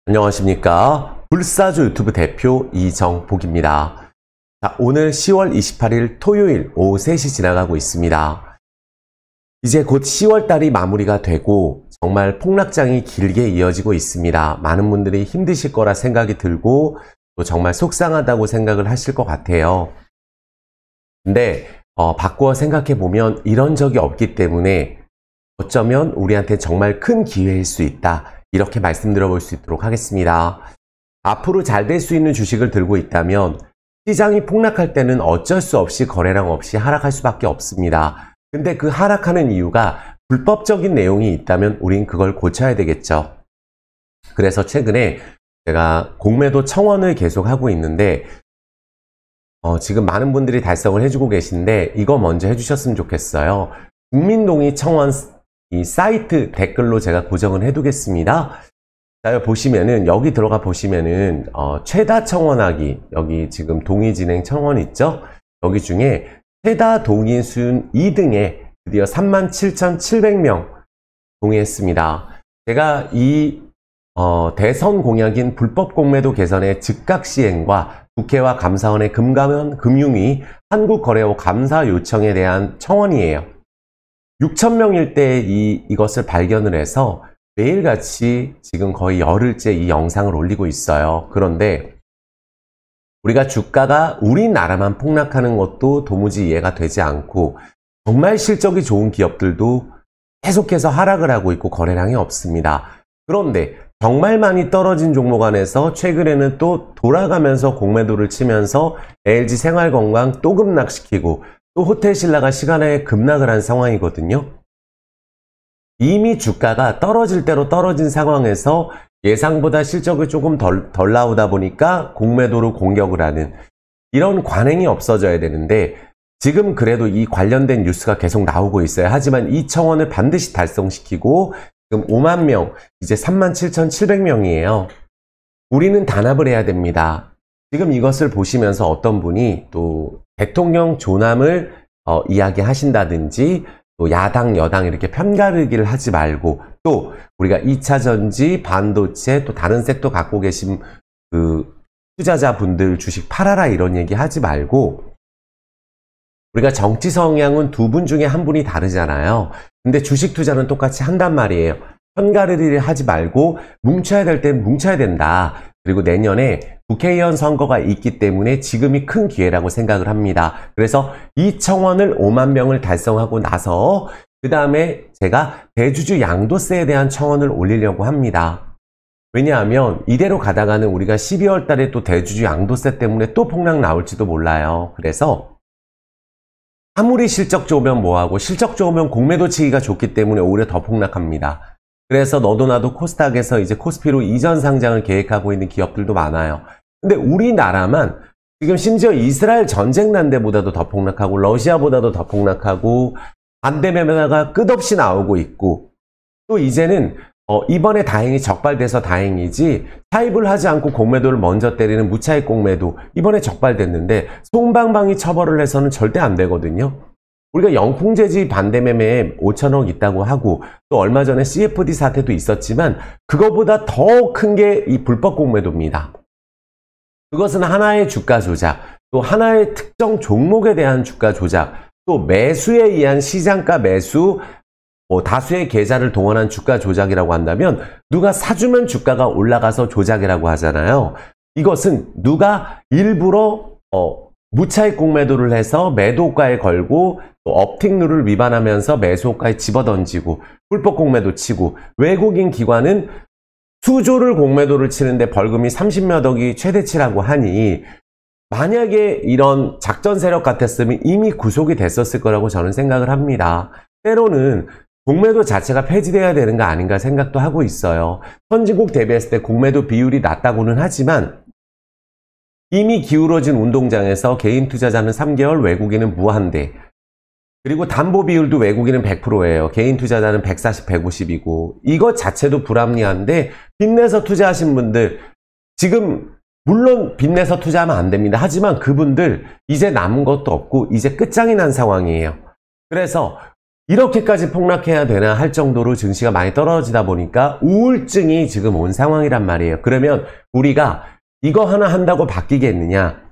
안녕하십니까. 불사조 유튜브 대표 이정복입니다. 자, 오늘 10월 28일 토요일 오후 3시 지나가고 있습니다. 이제 곧 10월달이 마무리가 되고 정말 폭락장이 길게 이어지고 있습니다. 많은 분들이 힘드실 거라 생각이 들고 또 정말 속상하다고 생각을 하실 것 같아요. 근데 바꾸어 생각해 보면 이런 적이 없기 때문에 어쩌면 우리한테 정말 큰 기회일 수 있다. 이렇게 말씀드려 볼 수 있도록 하겠습니다. 앞으로 잘 될 수 있는 주식을 들고 있다면 시장이 폭락할 때는 어쩔 수 없이 거래량 없이 하락할 수밖에 없습니다. 근데 그 하락하는 이유가 불법적인 내용이 있다면 우린 그걸 고쳐야 되겠죠. 그래서 최근에 제가 공매도 청원을 계속 하고 있는데 지금 많은 분들이 달성을 해주고 계신데 이거 먼저 해주셨으면 좋겠어요. 국민동의 청원 이 사이트 댓글로 제가 고정을 해두겠습니다. 자, 보시면은 여기 들어가 보시면은 최다 청원하기 여기 지금 동의 진행 청원 있죠? 여기 중에 최다 동의 수준 2등에 드디어 37,700명 동의했습니다. 제가 이 대선 공약인 불법 공매도 개선의 즉각 시행과 국회와 감사원의 금융위 한국거래소 감사 요청에 대한 청원이에요. 6,000명일 때 이것을 발견을 해서 매일같이 지금 거의 열흘째 이 영상을 올리고 있어요. 그런데 우리가 주가가 우리나라만 폭락하는 것도 도무지 이해가 되지 않고 정말 실적이 좋은 기업들도 계속해서 하락을 하고 있고 거래량이 없습니다. 그런데 정말 많이 떨어진 종목 안에서 최근에는 또 돌아가면서 공매도를 치면서 LG생활건강 또 급락시키고 또 호텔신라가 시간에 급락을 한 상황이거든요. 이미 주가가 떨어질 대로 떨어진 상황에서 예상보다 실적이 조금 덜 나오다 보니까 공매도로 공격을 하는 이런 관행이 없어져야 되는데 지금 그래도 이 관련된 뉴스가 계속 나오고 있어요. 하지만 이 청원을 반드시 달성시키고 지금 5만 명, 이제 37,700명이에요. 우리는 단합을 해야 됩니다. 지금 이것을 보시면서 어떤 분이 또 대통령 존함을 이야기하신다든지 또 야당 여당 이렇게 편가르기를 하지 말고 또 우리가 2차전지 반도체 또 다른 섹터 갖고 계신 그 투자자분들 주식 팔아라 이런 얘기 하지 말고 우리가 정치 성향은 두 분 중에 한 분이 다르잖아요. 근데 주식 투자는 똑같이 한단 말이에요. 편가르기를 하지 말고 뭉쳐야 될 땐 뭉쳐야 된다. 그리고 내년에 국회의원 선거가 있기 때문에 지금이 큰 기회라고 생각을 합니다. 그래서 이 청원을 5만 명을 달성하고 나서 그 다음에 제가 대주주 양도세에 대한 청원을 올리려고 합니다. 왜냐하면 이대로 가다가는 우리가 12월 달에 또 대주주 양도세 때문에 또 폭락 나올지도 몰라요. 그래서 아무리 실적 좋으면 뭐하고 실적 좋으면 공매도 치기가 좋기 때문에 오히려 더 폭락합니다. 그래서 너도 나도 코스닥에서 이제 코스피로 이전 상장을 계획하고 있는 기업들도 많아요. 근데 우리나라만 지금 심지어 이스라엘 전쟁 난 데보다도 더 폭락하고 러시아보다도 더 폭락하고 반대 매매가 끝없이 나오고 있고 또 이제는 이번에 다행히 적발돼서 다행이지 차입을 하지 않고 공매도를 먼저 때리는 무차입 공매도 이번에 적발됐는데 솜방망이 처벌을 해서는 절대 안 되거든요. 우리가 영풍재지 반대매매에 5천억 있다고 하고 또 얼마 전에 CFD 사태도 있었지만 그거보다 더 큰 게 이 불법 공매도입니다. 그것은 하나의 주가 조작, 또 하나의 특정 종목에 대한 주가 조작, 또 매수에 의한 시장가 매수, 다수의 계좌를 동원한 주가 조작이라고 한다면 누가 사주면 주가가 올라가서 조작이라고 하잖아요. 이것은 누가 일부러 무차익 공매도를 해서 매도가에 걸고 또 업팅 룰을 위반하면서 매수가에 집어던지고 불법 공매도 치고 외국인 기관은 수조를 공매도를 치는데 벌금이 30몇 억이 최대치라고 하니 만약에 이런 작전 세력 같았으면 이미 구속이 됐었을 거라고 저는 생각을 합니다. 때로는 공매도 자체가 폐지돼야 되는 거 아닌가 생각도 하고 있어요. 선진국 대비했을 때 공매도 비율이 낮다고는 하지만 이미 기울어진 운동장에서 개인 투자자는 3개월, 외국인은 무한대. 그리고 담보 비율도 외국인은 100%예요. 개인 투자자는 140, 150이고 이것 자체도 불합리한데 빚내서 투자하신 분들 지금 물론 빚내서 투자하면 안 됩니다. 하지만 그분들 이제 남은 것도 없고 이제 끝장이 난 상황이에요. 그래서 이렇게까지 폭락해야 되나 할 정도로 증시가 많이 떨어지다 보니까 우울증이 지금 온 상황이란 말이에요. 그러면 우리가 이거 하나 한다고 바뀌겠느냐?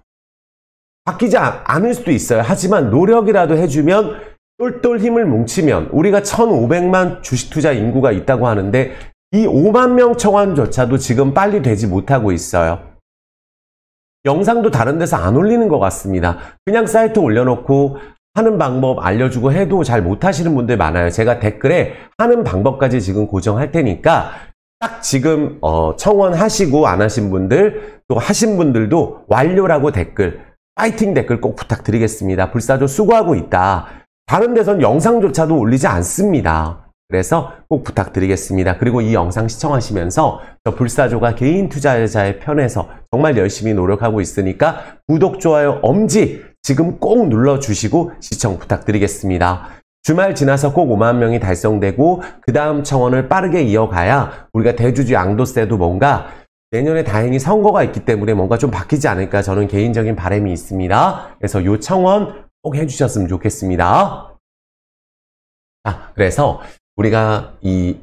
바뀌지 않을 수도 있어요. 하지만 노력이라도 해주면 똘똘 힘을 뭉치면 우리가 1,500만 주식 투자 인구가 있다고 하는데 이 5만 명 청원조차도 지금 빨리 되지 못하고 있어요. 영상도 다른 데서 안 올리는 것 같습니다. 그냥 사이트 올려놓고 하는 방법 알려주고 해도 잘 못하시는 분들 많아요. 제가 댓글에 하는 방법까지 지금 고정할 테니까 딱 지금 청원하시고 안 하신 분들 또 하신 분들도 완료라고 댓글 파이팅 댓글 꼭 부탁드리겠습니다. 불사조 수고하고 있다. 다른 데선 영상조차도 올리지 않습니다. 그래서 꼭 부탁드리겠습니다. 그리고 이 영상 시청하시면서 저 불사조가 개인 투자자의 편에서 정말 열심히 노력하고 있으니까 구독, 좋아요, 엄지 지금 꼭 눌러주시고 시청 부탁드리겠습니다. 주말 지나서 꼭 5만 명이 달성되고 그 다음 청원을 빠르게 이어가야 우리가 대주주 양도세도 뭔가 내년에 다행히 선거가 있기 때문에 뭔가 좀 바뀌지 않을까 저는 개인적인 바람이 있습니다. 그래서 요 청원 꼭 해주셨으면 좋겠습니다. 그래서 우리가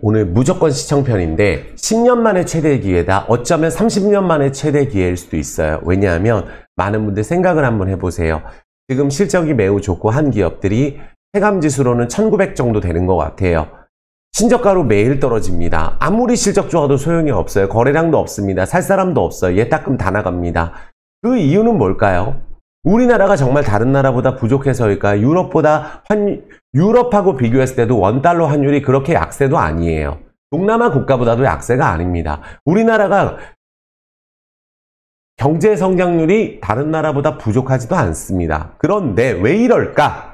오늘 무조건 시청편인데 10년 만의 최대 기회다. 어쩌면 30년 만의 최대 기회일 수도 있어요. 왜냐하면 많은 분들 생각을 한번 해보세요. 지금 실적이 매우 좋고 한 기업들이 체감지수로는 1900 정도 되는 것 같아요. 신저가로 매일 떨어집니다. 아무리 실적 좋아도 소용이 없어요. 거래량도 없습니다. 살 사람도 없어요. 예탁금 다 나갑니다. 그 이유는 뭘까요? 우리나라가 정말 다른 나라보다 부족해서일까요? 유럽하고 비교했을 때도 원달러 환율이 그렇게 약세도 아니에요. 동남아 국가보다도 약세가 아닙니다. 우리나라가 경제 성장률이 다른 나라보다 부족하지도 않습니다. 그런데 왜 이럴까?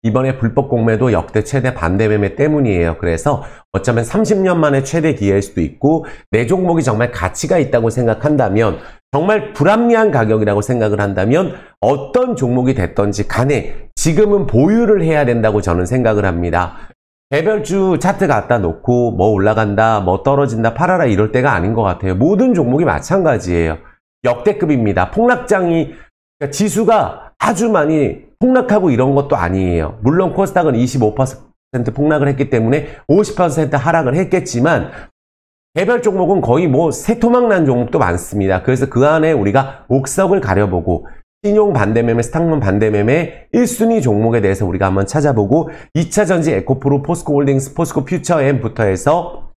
이번에 불법 공매도 역대 최대 반대 매매 때문이에요. 그래서 어쩌면 30년 만에 최대 기회일 수도 있고 내 종목이 정말 가치가 있다고 생각한다면 정말 불합리한 가격이라고 생각을 한다면 어떤 종목이 됐던지 간에 지금은 보유를 해야 된다고 저는 생각을 합니다. 개별주 차트 갖다 놓고 뭐 올라간다, 뭐 떨어진다, 팔아라 이럴 때가 아닌 것 같아요. 모든 종목이 마찬가지예요. 역대급입니다. 폭락장이 그러니까 지수가 아주 많이 폭락하고 이런 것도 아니에요. 물론 코스닥은 25% 폭락을 했기 때문에 50% 하락을 했겠지만 개별 종목은 거의 뭐 새토막 난 종목도 많습니다. 그래서 그 안에 우리가 옥석을 가려보고 신용 반대매매, 스탁론 반대매매 1순위 종목에 대해서 우리가 한번 찾아보고 2차전지 에코프로, 포스코홀딩스, 포스코퓨처엠부터 해서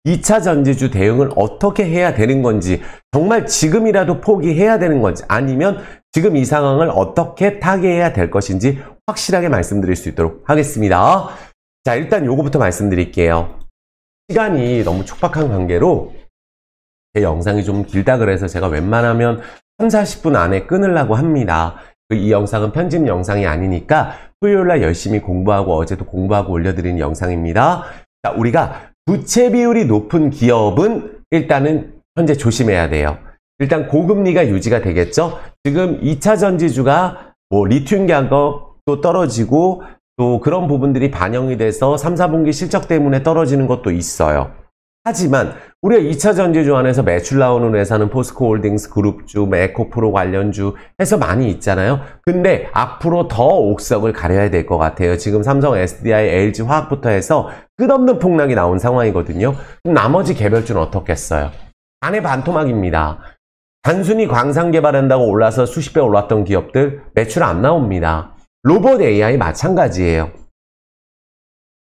2차 전지주 대응을 어떻게 해야 되는 건지 정말 지금이라도 포기해야 되는 건지 아니면 지금 이 상황을 어떻게 타개해야 될 것인지 확실하게 말씀드릴 수 있도록 하겠습니다. 자, 일단 요거부터 말씀드릴게요. 시간이 너무 촉박한 관계로 제 영상이 좀 길다 그래서 제가 웬만하면 30-40분 안에 끊으려고 합니다. 이 영상은 편집 영상이 아니니까 토요일날 열심히 공부하고 어제도 공부하고 올려드린 영상입니다. 자, 우리가 부채 비율이 높은 기업은 일단은 현재 조심해야 돼요. 일단 고금리가 유지가 되겠죠. 지금 2차 전지주가 뭐 리튬 가격도 떨어지고 또 그런 부분들이 반영이 돼서 3, 4분기 실적 때문에 떨어지는 것도 있어요. 하지만 우리가 2차 전지주 안에서 매출 나오는 회사는 포스코홀딩스 그룹주, 에코프로 관련주 해서 많이 있잖아요. 근데 앞으로 더 옥석을 가려야 될 것 같아요. 지금 삼성, SDI, LG 화학부터 해서 끝없는 폭락이 나온 상황이거든요. 그럼 나머지 개별주는 어떻겠어요? 안에 반토막입니다. 단순히 광산 개발한다고 올라서 수십 배 올랐던 기업들 매출 안 나옵니다. 로봇 AI 마찬가지예요.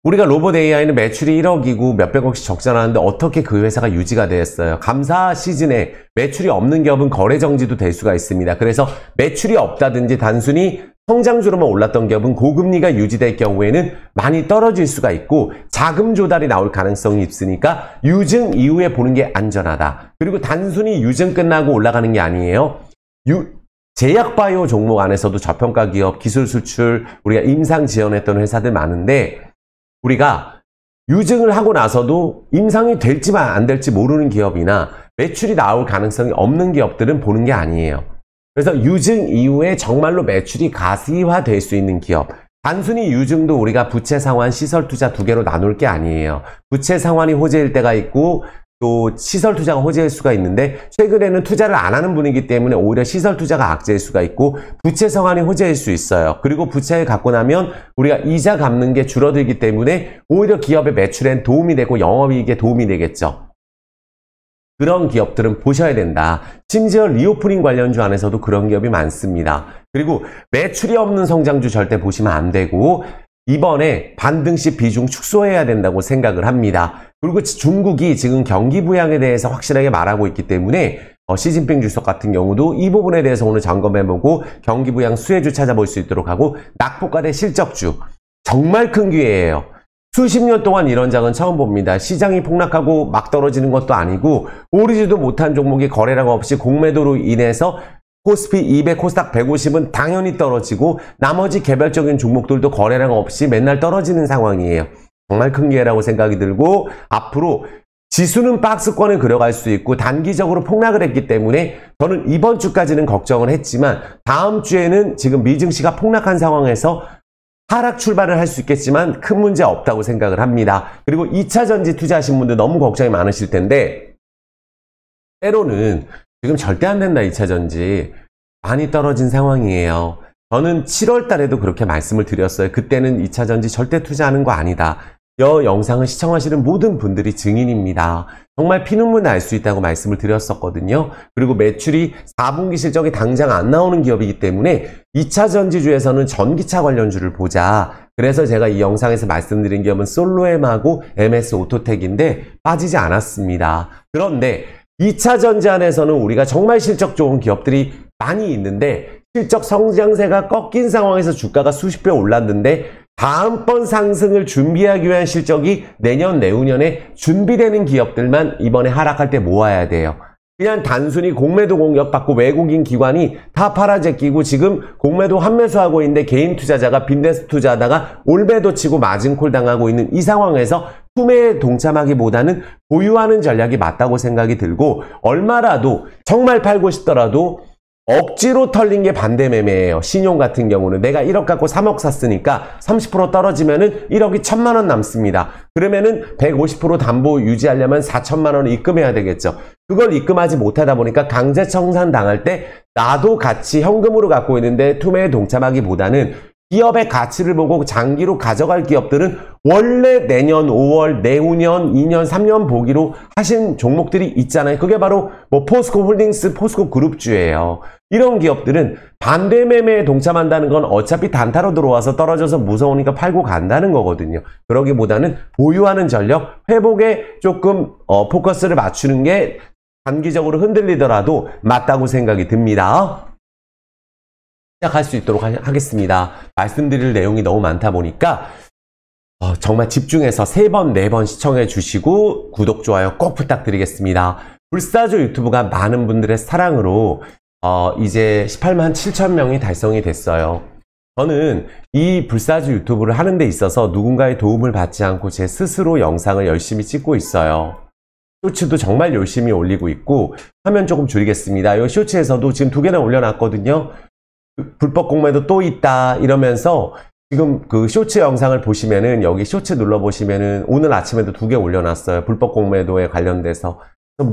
우리가 로봇 AI는 매출이 1억이고 몇백억씩 적자나는데 어떻게 그 회사가 유지가 되었어요? 감사 시즌에 매출이 없는 기업은 거래 정지도 될 수가 있습니다. 그래서 매출이 없다든지 단순히 성장주로만 올랐던 기업은 고금리가 유지될 경우에는 많이 떨어질 수가 있고 자금 조달이 나올 가능성이 있으니까 유증 이후에 보는 게 안전하다. 그리고 단순히 유증 끝나고 올라가는 게 아니에요. 제약바이오 종목 안에서도 저평가 기업, 기술 수출, 우리가 임상 지원했던 회사들 많은데 우리가 유증을 하고 나서도 임상이 될지 안 될지 모르는 기업이나 매출이 나올 가능성이 없는 기업들은 보는 게 아니에요. 그래서 유증 이후에 정말로 매출이 가시화될 수 있는 기업. 단순히 유증도 우리가 부채 상환, 시설 투자 두 개로 나눌 게 아니에요. 부채 상환이 호재일 때가 있고 또 시설 투자가 호재일 수가 있는데 최근에는 투자를 안 하는 분이기 때문에 오히려 시설 투자가 악재일 수가 있고 부채 상환이 호재일 수 있어요. 그리고 부채를 갖고 나면 우리가 이자 갚는 게 줄어들기 때문에 오히려 기업의 매출엔 도움이 되고 영업이익에 도움이 되겠죠. 그런 기업들은 보셔야 된다. 심지어 리오프닝 관련주 안에서도 그런 기업이 많습니다. 그리고 매출이 없는 성장주 절대 보시면 안 되고 이번에 반등시 비중 축소해야 된다고 생각을 합니다. 그리고 중국이 지금 경기 부양에 대해서 확실하게 말하고 있기 때문에 시진핑 주석 같은 경우도 이 부분에 대해서 오늘 점검해보고 경기 부양 수혜주 찾아볼 수 있도록 하고 낙폭과대 실적주 정말 큰 기회예요. 수십 년 동안 이런 장은 처음 봅니다. 시장이 폭락하고 막 떨어지는 것도 아니고 오르지도 못한 종목이 거래량 없이 공매도로 인해서 코스피 200, 코스닥 150은 당연히 떨어지고 나머지 개별적인 종목들도 거래량 없이 맨날 떨어지는 상황이에요. 정말 큰 기회라고 생각이 들고 앞으로 지수는 박스권을 그려갈 수 있고 단기적으로 폭락을 했기 때문에 저는 이번 주까지는 걱정을 했지만 다음 주에는 지금 미증시가 폭락한 상황에서 하락 출발을 할 수 있겠지만 큰 문제 없다고 생각을 합니다. 그리고 2차전지 투자하신 분들 너무 걱정이 많으실 텐데 때로는 지금 절대 안 된다 2차전지 많이 떨어진 상황이에요. 저는 7월 달에도 그렇게 말씀을 드렸어요. 그때는 2차전지 절대 투자하는 거 아니다. 이 영상을 시청하시는 모든 분들이 증인입니다. 정말 피눈물 날 수 있다고 말씀을 드렸었거든요. 그리고 매출이 4분기 실적이 당장 안 나오는 기업이기 때문에 2차 전지주에서는 전기차 관련주를 보자. 그래서 제가 이 영상에서 말씀드린 기업은 솔로엠하고 MS 오토텍인데 빠지지 않았습니다. 그런데 2차 전지 안에서는 우리가 정말 실적 좋은 기업들이 많이 있는데 실적 성장세가 꺾인 상황에서 주가가 수십 배 올랐는데 다음번 상승을 준비하기 위한 실적이 내년, 내후년에 준비되는 기업들만 이번에 하락할 때 모아야 돼요. 그냥 단순히 공매도 공격받고 외국인 기관이 다 팔아제끼고 지금 공매도 환매수하고 있는데 개인 투자자가 빈대수 투자하다가 올배도 치고 마진콜 당하고 있는 이 상황에서 투매에 동참하기보다는 보유하는 전략이 맞다고 생각이 들고 얼마라도 정말 팔고 싶더라도 억지로 털린 게 반대 매매예요. 신용 같은 경우는 내가 1억 갖고 3억 샀으니까 30% 떨어지면은 1억이 1,000만 원 남습니다. 그러면은 150% 담보 유지하려면 4,000만 원을 입금해야 되겠죠. 그걸 입금하지 못하다 보니까 강제 청산 당할 때 나도 같이 현금으로 갖고 있는데 투매에 동참하기보다는 기업의 가치를 보고 장기로 가져갈 기업들은 원래 내년 5월, 내후년, 2년, 3년 보기로 하신 종목들이 있잖아요. 그게 바로 뭐 포스코 홀딩스, 포스코 그룹주예요. 이런 기업들은 반대 매매에 동참한다는 건 어차피 단타로 들어와서 떨어져서 무서우니까 팔고 간다는 거거든요. 그러기보다는 보유하는 전력, 회복에 조금 포커스를 맞추는 게 단기적으로 흔들리더라도 맞다고 생각이 듭니다. 시작할 수 있도록 하겠습니다. 말씀드릴 내용이 너무 많다 보니까 정말 집중해서 3번, 4번 시청해 주시고 구독, 좋아요 꼭 부탁드리겠습니다. 불사조 유튜브가 많은 분들의 사랑으로 이제 18만 7천 명이 달성이 됐어요. 저는 이 불사조 유튜브를 하는 데 있어서 누군가의 도움을 받지 않고 제 스스로 영상을 열심히 찍고 있어요. 쇼츠도 정말 열심히 올리고 있고 화면 조금 줄이겠습니다. 이 쇼츠에서도 지금 2개나 올려놨거든요. 불법 공매도 또 있다 이러면서 지금 그 쇼츠 영상을 보시면은 여기 쇼츠 눌러보시면은 오늘 아침에도 2개 올려놨어요. 불법 공매도에 관련돼서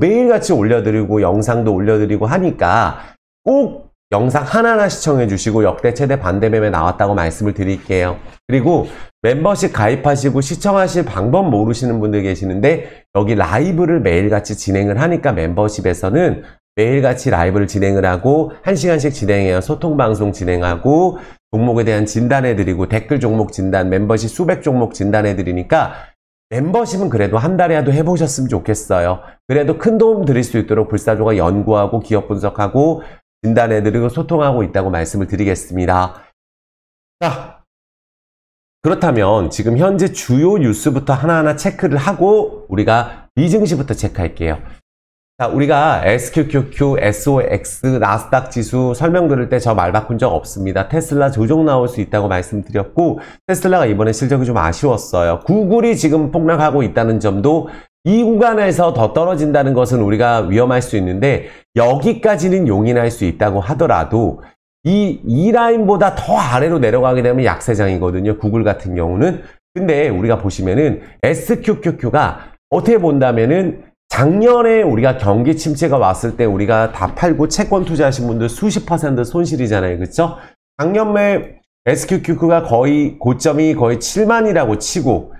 매일같이 올려드리고 영상도 올려드리고 하니까 꼭 영상 하나하나 시청해 주시고 역대 최대 반대 매매 나왔다고 말씀을 드릴게요. 그리고 멤버십 가입하시고 시청하실 방법 모르시는 분들 계시는데 여기 라이브를 매일같이 진행을 하니까 멤버십에서는 매일같이 라이브를 진행을 하고 1시간씩 진행해요. 소통방송 진행하고 종목에 대한 진단해드리고 댓글 종목 진단, 멤버십 수백 종목 진단해드리니까 멤버십은 그래도 한 달에라도 해보셨으면 좋겠어요. 그래도 큰 도움 드릴 수 있도록 불사조가 연구하고 기업 분석하고 진단해드리고 소통하고 있다고 말씀을 드리겠습니다. 자, 그렇다면 지금 현재 주요 뉴스부터 하나하나 체크를 하고 우리가 미증시부터 체크할게요. 자, 우리가 SQQQ, SOX, 나스닥 지수 설명 들을 때 저 말 바꾼 적 없습니다. 테슬라 조정 나올 수 있다고 말씀드렸고 테슬라가 이번에 실적이 좀 아쉬웠어요. 구글이 지금 폭락하고 있다는 점도 이 구간에서 더 떨어진다는 것은 우리가 위험할 수 있는데 여기까지는 용인할 수 있다고 하더라도 이 라인보다 더 아래로 내려가게 되면 약세장이거든요. 구글 같은 경우는. 근데 우리가 보시면은 SQQQ가 어떻게 본다면은 작년에 우리가 경기 침체가 왔을 때 우리가 다 팔고 채권 투자하신 분들 수십 퍼센트 손실이잖아요. 그렇죠? 작년에 SQQ가 거의 고점이 거의 7만이라고 치고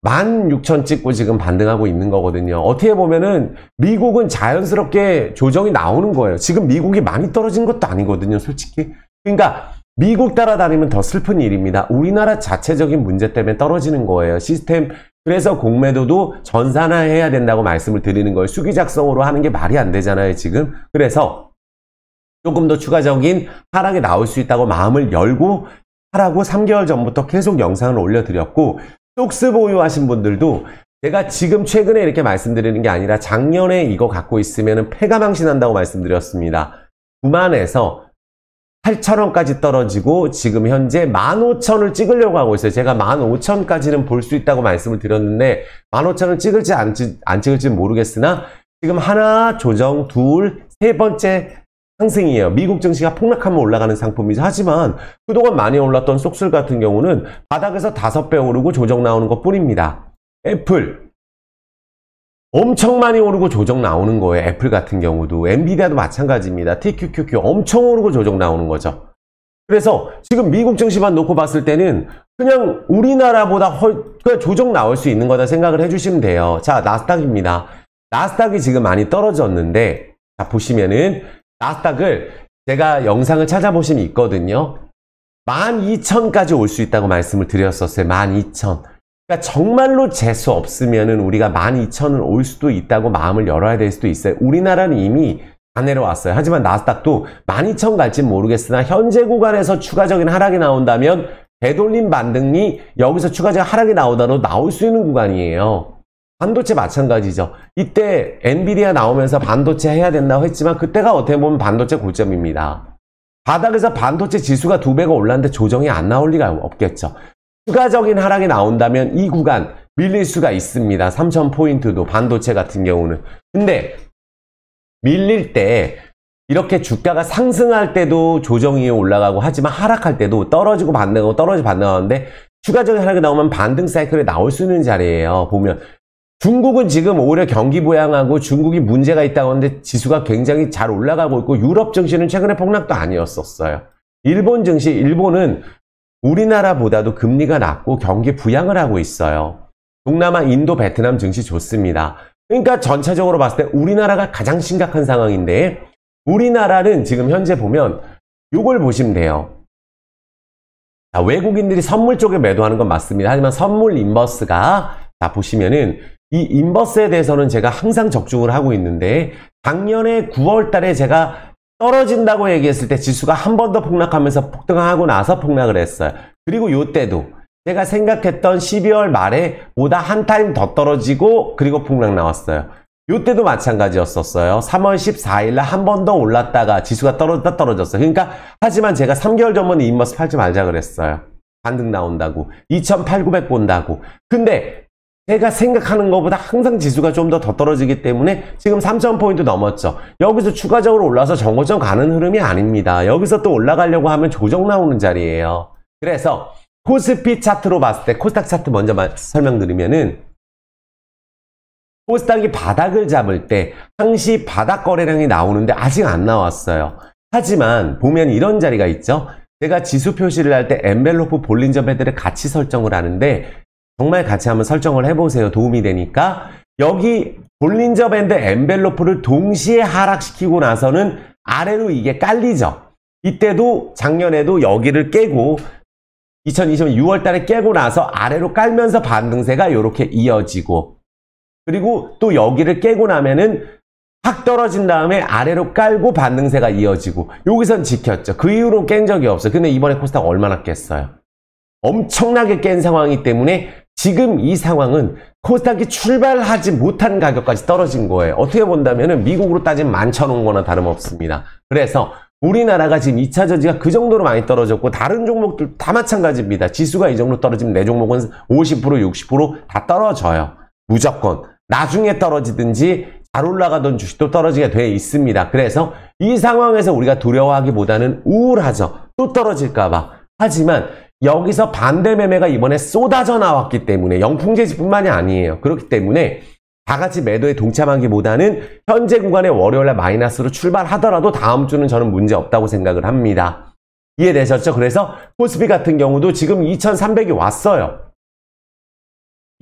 16,000 찍고 지금 반등하고 있는 거거든요. 어떻게 보면은 미국은 자연스럽게 조정이 나오는 거예요. 지금 미국이 많이 떨어진 것도 아니거든요, 솔직히. 그러니까 미국 따라다니면 더 슬픈 일입니다. 우리나라 자체적인 문제 때문에 떨어지는 거예요. 시스템. 그래서 공매도도 전산화해야 된다고 말씀을 드리는 거예요. 수기 작성으로 하는 게 말이 안 되잖아요, 지금. 그래서 조금 더 추가적인 하락이 나올 수 있다고 마음을 열고 하라고 3개월 전부터 계속 영상을 올려드렸고, 속스 보유하신 분들도 제가 지금 최근에 이렇게 말씀드리는 게 아니라 작년에 이거 갖고 있으면 패가 망신한다고 말씀드렸습니다. 9만에서 8,000원까지 떨어지고 지금 현재 15,000을 찍으려고 하고 있어요. 제가 15,000까지는 볼 수 있다고 말씀을 드렸는데 15,000을 찍을지 안 찍을지 모르겠으나 지금 하나, 조정, 둘, 세 번째 상승이에요. 미국 증시가 폭락하면 올라가는 상품이죠. 하지만 그동안 많이 올랐던 속슬 같은 경우는 바닥에서 5배 오르고 조정 나오는 것 뿐입니다. 애플 엄청 많이 오르고 조정 나오는 거예요. 애플 같은 경우도. 엔비디아도 마찬가지입니다. TQQQ 엄청 오르고 조정 나오는 거죠. 그래서 지금 미국 증시만 놓고 봤을 때는 그냥 우리나라보다 그냥 조정 나올 수 있는 거다 생각을 해주시면 돼요. 자, 나스닥입니다. 나스닥이 지금 많이 떨어졌는데, 자, 보시면은 나스닥을 제가 영상을 찾아보시면 있거든요. 12,000까지 올 수 있다고 말씀을 드렸었어요. 12,000. 그러니까 정말로 재수 없으면은 우리가 12,000을 올 수도 있다고 마음을 열어야 될 수도 있어요. 우리나라는 이미 다 내려왔어요. 하지만 나스닥도 12,000 갈지는 모르겠으나 현재 구간에서 추가적인 하락이 나온다면 되돌림 반등이 여기서 추가적인 하락이 나오더라도 나올 수 있는 구간이에요. 반도체 마찬가지죠. 이때 엔비디아 나오면서 반도체 해야 된다고 했지만 그때가 어떻게 보면 반도체 고점입니다. 바닥에서 반도체 지수가 2배가 올랐는데 조정이 안 나올 리가 없겠죠. 추가적인 하락이 나온다면 이 구간 밀릴 수가 있습니다. 3,000포인트도 반도체 같은 경우는. 근데 밀릴 때 이렇게 주가가 상승할 때도 조정이 올라가고 하지만 하락할 때도 떨어지고 반등하고 떨어지고 반등하는데 추가적인 하락이 나오면 반등 사이클에 나올 수 있는 자리예요. 보면 중국은 지금 오히려 경기 부양하고 중국이 문제가 있다고 하는데 지수가 굉장히 잘 올라가고 있고 유럽 증시는 최근에 폭락도 아니었었어요. 일본 증시, 일본은 우리나라보다도 금리가 낮고 경기 부양을 하고 있어요. 동남아, 인도, 베트남 증시 좋습니다. 그러니까 전체적으로 봤을 때 우리나라가 가장 심각한 상황인데 우리나라는 지금 현재 보면 요걸 보시면 돼요. 자, 외국인들이 선물 쪽에 매도하는 건 맞습니다. 하지만 선물 인버스가 자 보시면은 이 인버스에 대해서는 제가 항상 적중을 하고 있는데 작년에 9월 달에 제가 떨어진다고 얘기했을 때 지수가 한 번 더 폭락하면서 폭등하고 나서 폭락을 했어요. 그리고 요때도 제가 생각했던 12월 말에 보다 한 타임 더 떨어지고 그리고 폭락 나왔어요. 요때도 마찬가지였었어요. 3월 14일 날 한 번 더 올랐다가 지수가 떨어졌어요. 그러니까 하지만 제가 3개월 전부터 인버스 팔지 말자 그랬어요. 반등 나온다고. 2,800 본다고. 근데 제가 생각하는 것보다 항상 지수가 좀 더 떨어지기 때문에 지금 3,000포인트 넘었죠. 여기서 추가적으로 올라서 정고점 가는 흐름이 아닙니다. 여기서 또 올라가려고 하면 조정 나오는 자리예요. 그래서 코스피 차트로 봤을 때 코스닥 차트 먼저 설명드리면은 코스닥이 바닥을 잡을 때 항시 바닥 거래량이 나오는데 아직 안 나왔어요. 하지만 보면 이런 자리가 있죠. 제가 지수 표시를 할 때 엔벨로프 볼린저 밴드를 같이 설정을 하는데 정말 같이 한번 설정을 해보세요. 도움이 되니까 여기 볼린저 밴드 엔벨로프를 동시에 하락시키고 나서는 아래로 이게 깔리죠. 이때도 작년에도 여기를 깨고 2020년 6월 달에 깨고 나서 아래로 깔면서 반등세가 이렇게 이어지고 그리고 또 여기를 깨고 나면은 확 떨어진 다음에 아래로 깔고 반등세가 이어지고 여기선 지켰죠. 그 이후로 깬 적이 없어요. 근데 이번에 코스닥 얼마나 깼어요? 엄청나게 깬 상황이기 때문에 지금 이 상황은 코스닥이 출발하지 못한 가격까지 떨어진 거예요. 어떻게 본다면 미국으로 따지면 11,000원 거나 다름없습니다. 그래서 우리나라가 지금 2차 저지가 그 정도로 많이 떨어졌고 다른 종목들 다 마찬가지입니다. 지수가 이 정도 떨어지면 내 종목은 50%, 60% 다 떨어져요. 무조건. 나중에 떨어지든지 잘 올라가던 주식도 떨어지게 돼 있습니다. 그래서 이 상황에서 우리가 두려워하기보다는 우울하죠. 또 떨어질까 봐. 하지만 여기서 반대 매매가 이번에 쏟아져 나왔기 때문에 영풍재지뿐만이 아니에요. 그렇기 때문에 다 같이 매도에 동참하기보다는 현재 구간에 월요일날 마이너스로 출발하더라도 다음 주는 저는 문제 없다고 생각을 합니다. 이해되셨죠? 그래서 코스피 같은 경우도 지금 2300이 왔어요.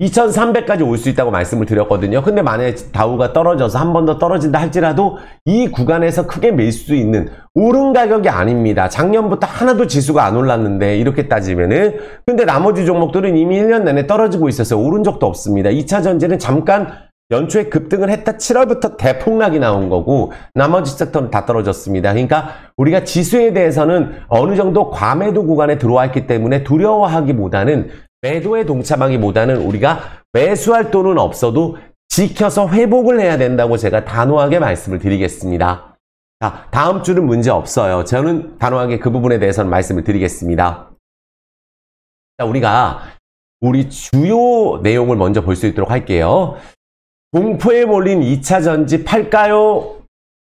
2300까지 올 수 있다고 말씀을 드렸거든요. 근데 만약에 다우가 떨어져서 한 번 더 떨어진다 할지라도 이 구간에서 크게 밀 수 있는 오른 가격이 아닙니다. 작년부터 하나도 지수가 안 올랐는데 이렇게 따지면은 근데 나머지 종목들은 이미 1년 내내 떨어지고 있어서 오른 적도 없습니다. 2차 전지는 잠깐 연초에 급등을 했다 7월부터 대폭락이 나온 거고 나머지 섹터는 다 떨어졌습니다. 그러니까 우리가 지수에 대해서는 어느 정도 과매도 구간에 들어와 있기 때문에 두려워하기보다는 매도에 동참하기보다는 우리가 매수할 돈은 없어도 지켜서 회복을 해야 된다고 제가 단호하게 말씀을 드리겠습니다. 자, 다음 주는 문제 없어요. 저는 단호하게 그 부분에 대해서는 말씀을 드리겠습니다. 자, 우리 주요 내용을 먼저 볼 수 있도록 할게요. 공포에 몰린 2차 전지 팔까요?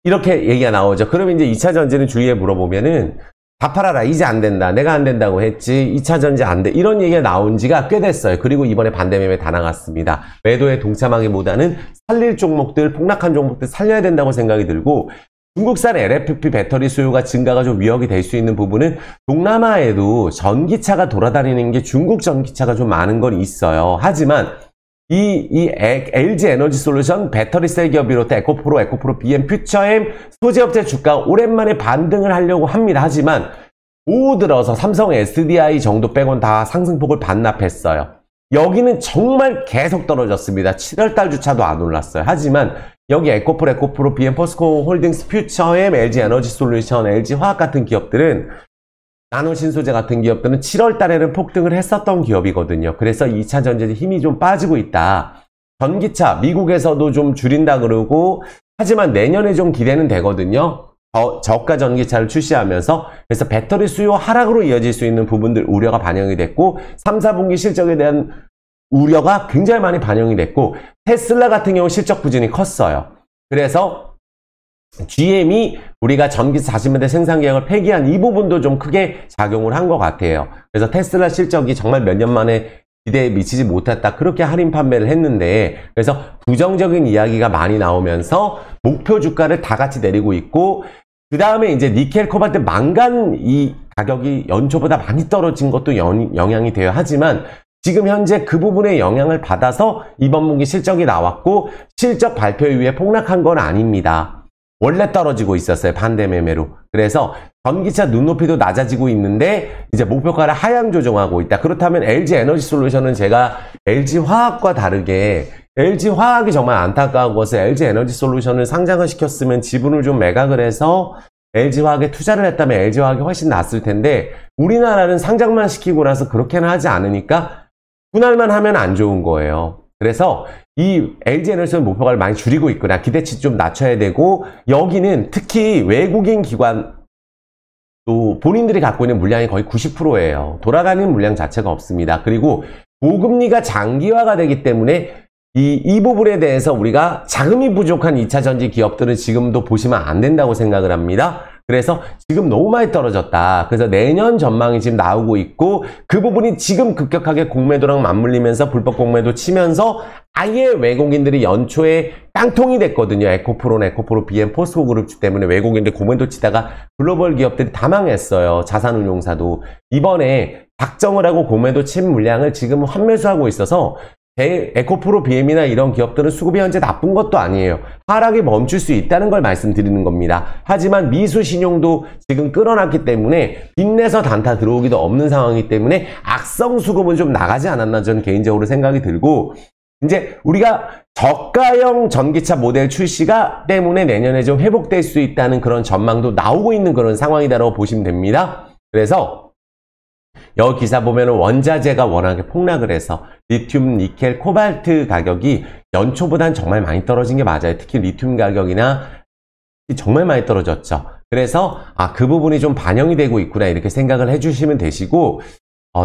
이렇게 얘기가 나오죠. 그러면 이제 2차 전지는 주위에 물어보면은 다 팔아라. 이제 안 된다. 내가 안 된다고 했지. 2차 전지 안 돼. 이런 얘기가 나온 지가 꽤 됐어요. 그리고 이번에 반대매매 다 나갔습니다. 매도에 동참하기보다는 살릴 종목들, 폭락한 종목들 살려야 된다고 생각이 들고 중국산 LFP 배터리 수요가 증가가 좀 위협이 될 수 있는 부분은 동남아에도 전기차가 돌아다니는 게 중국 전기차가 좀 많은 건 있어요. 하지만 LG 에너지 솔루션, 배터리셀 기업 비롯해 에코프로, BM, 퓨처엠, 소재업체 주가 오랜만에 반등을 하려고 합니다. 하지만 오 들어서 삼성 SDI 정도 빼곤 다 상승폭을 반납했어요. 여기는 정말 계속 떨어졌습니다. 7월달 주차도 안 올랐어요. 하지만 여기 에코프로, BM, 포스코 홀딩스, 퓨처엠, LG 에너지 솔루션, LG 화학 같은 기업들은 나노 신소재 같은 기업들은 7월 달에는 폭등을 했었던 기업이거든요. 그래서 2차 전지에 힘이 좀 빠지고 있다. 전기차, 미국에서도 좀 줄인다 그러고, 하지만 내년에 좀 기대는 되거든요. 저가 전기차를 출시하면서, 그래서 배터리 수요 하락으로 이어질 수 있는 부분들 우려가 반영이 됐고, 3, 4분기 실적에 대한 우려가 굉장히 많이 반영이 됐고, 테슬라 같은 경우 실적 부진이 컸어요. 그래서 GM이 우리가 전기차 40만 대 생산 계획을 폐기한 이 부분도 좀 크게 작용을 한 것 같아요. 그래서 테슬라 실적이 정말 몇 년 만에 기대에 미치지 못했다. 그렇게 할인 판매를 했는데 그래서 부정적인 이야기가 많이 나오면서 목표 주가를 다 같이 내리고 있고 그 다음에 이제 니켈, 코발트, 망간 이 가격이 연초보다 많이 떨어진 것도 영향이 돼요. 하지만 지금 현재 그 부분에 영향을 받아서 이번 분기 실적이 나왔고 실적 발표 이후에 폭락한 건 아닙니다. 원래 떨어지고 있었어요. 반대매매로. 그래서 전기차 눈높이도 낮아지고 있는데 이제 목표가를 하향 조정하고 있다. 그렇다면 LG 에너지 솔루션은 제가 LG 화학과 다르게 LG 화학이 정말 안타까운 것은 LG 에너지 솔루션을 상장을 시켰으면 지분을 좀 매각을 해서 LG 화학에 투자를 했다면 LG 화학이 훨씬 낫을 텐데 우리나라는 상장만 시키고 나서 그렇게는 하지 않으니까 분할만 하면 안 좋은 거예요. 그래서 이 LG 에너지는 목표가를 많이 줄이고 있구나. 기대치 좀 낮춰야 되고 여기는 특히 외국인 기관 또 본인들이 갖고 있는 물량이 거의 90%예요. 돌아가는 물량 자체가 없습니다. 그리고 고금리가 장기화가 되기 때문에 이 부분에 대해서 우리가 자금이 부족한 2차 전지 기업들은 지금도 보시면 안 된다고 생각을 합니다. 그래서 지금 너무 많이 떨어졌다. 그래서 내년 전망이 지금 나오고 있고 그 부분이 지금 급격하게 공매도랑 맞물리면서 불법 공매도 치면서 아예 외국인들이 연초에 깡통이 됐거든요. 에코프로, BM, 포스코 그룹 때문에 외국인들 공매도 치다가 글로벌 기업들이 다 망했어요. 자산운용사도. 이번에 작정을 하고 공매도 친 물량을 지금 환매수하고 있어서 에코프로, BM이나 이런 기업들은 수급이 현재 나쁜 것도 아니에요. 하락이 멈출 수 있다는 걸 말씀드리는 겁니다. 하지만 미수 신용도 지금 끌어놨기 때문에 빚내서 단타 들어오기도 없는 상황이기 때문에 악성 수급은 좀 나가지 않았나 저는 개인적으로 생각이 들고 이제 우리가 저가형 전기차 모델 출시가 때문에 내년에 좀 회복될 수 있다는 그런 전망도 나오고 있는 그런 상황이다라고 보시면 됩니다. 그래서 여기 기사 보면은 원자재가 워낙에 폭락을 해서 리튬, 니켈, 코발트 가격이 연초보단 정말 많이 떨어진 게 맞아요. 특히 리튬 가격이나 정말 많이 떨어졌죠. 그래서 그 부분이 좀 반영이 되고 있구나 이렇게 생각을 해주시면 되시고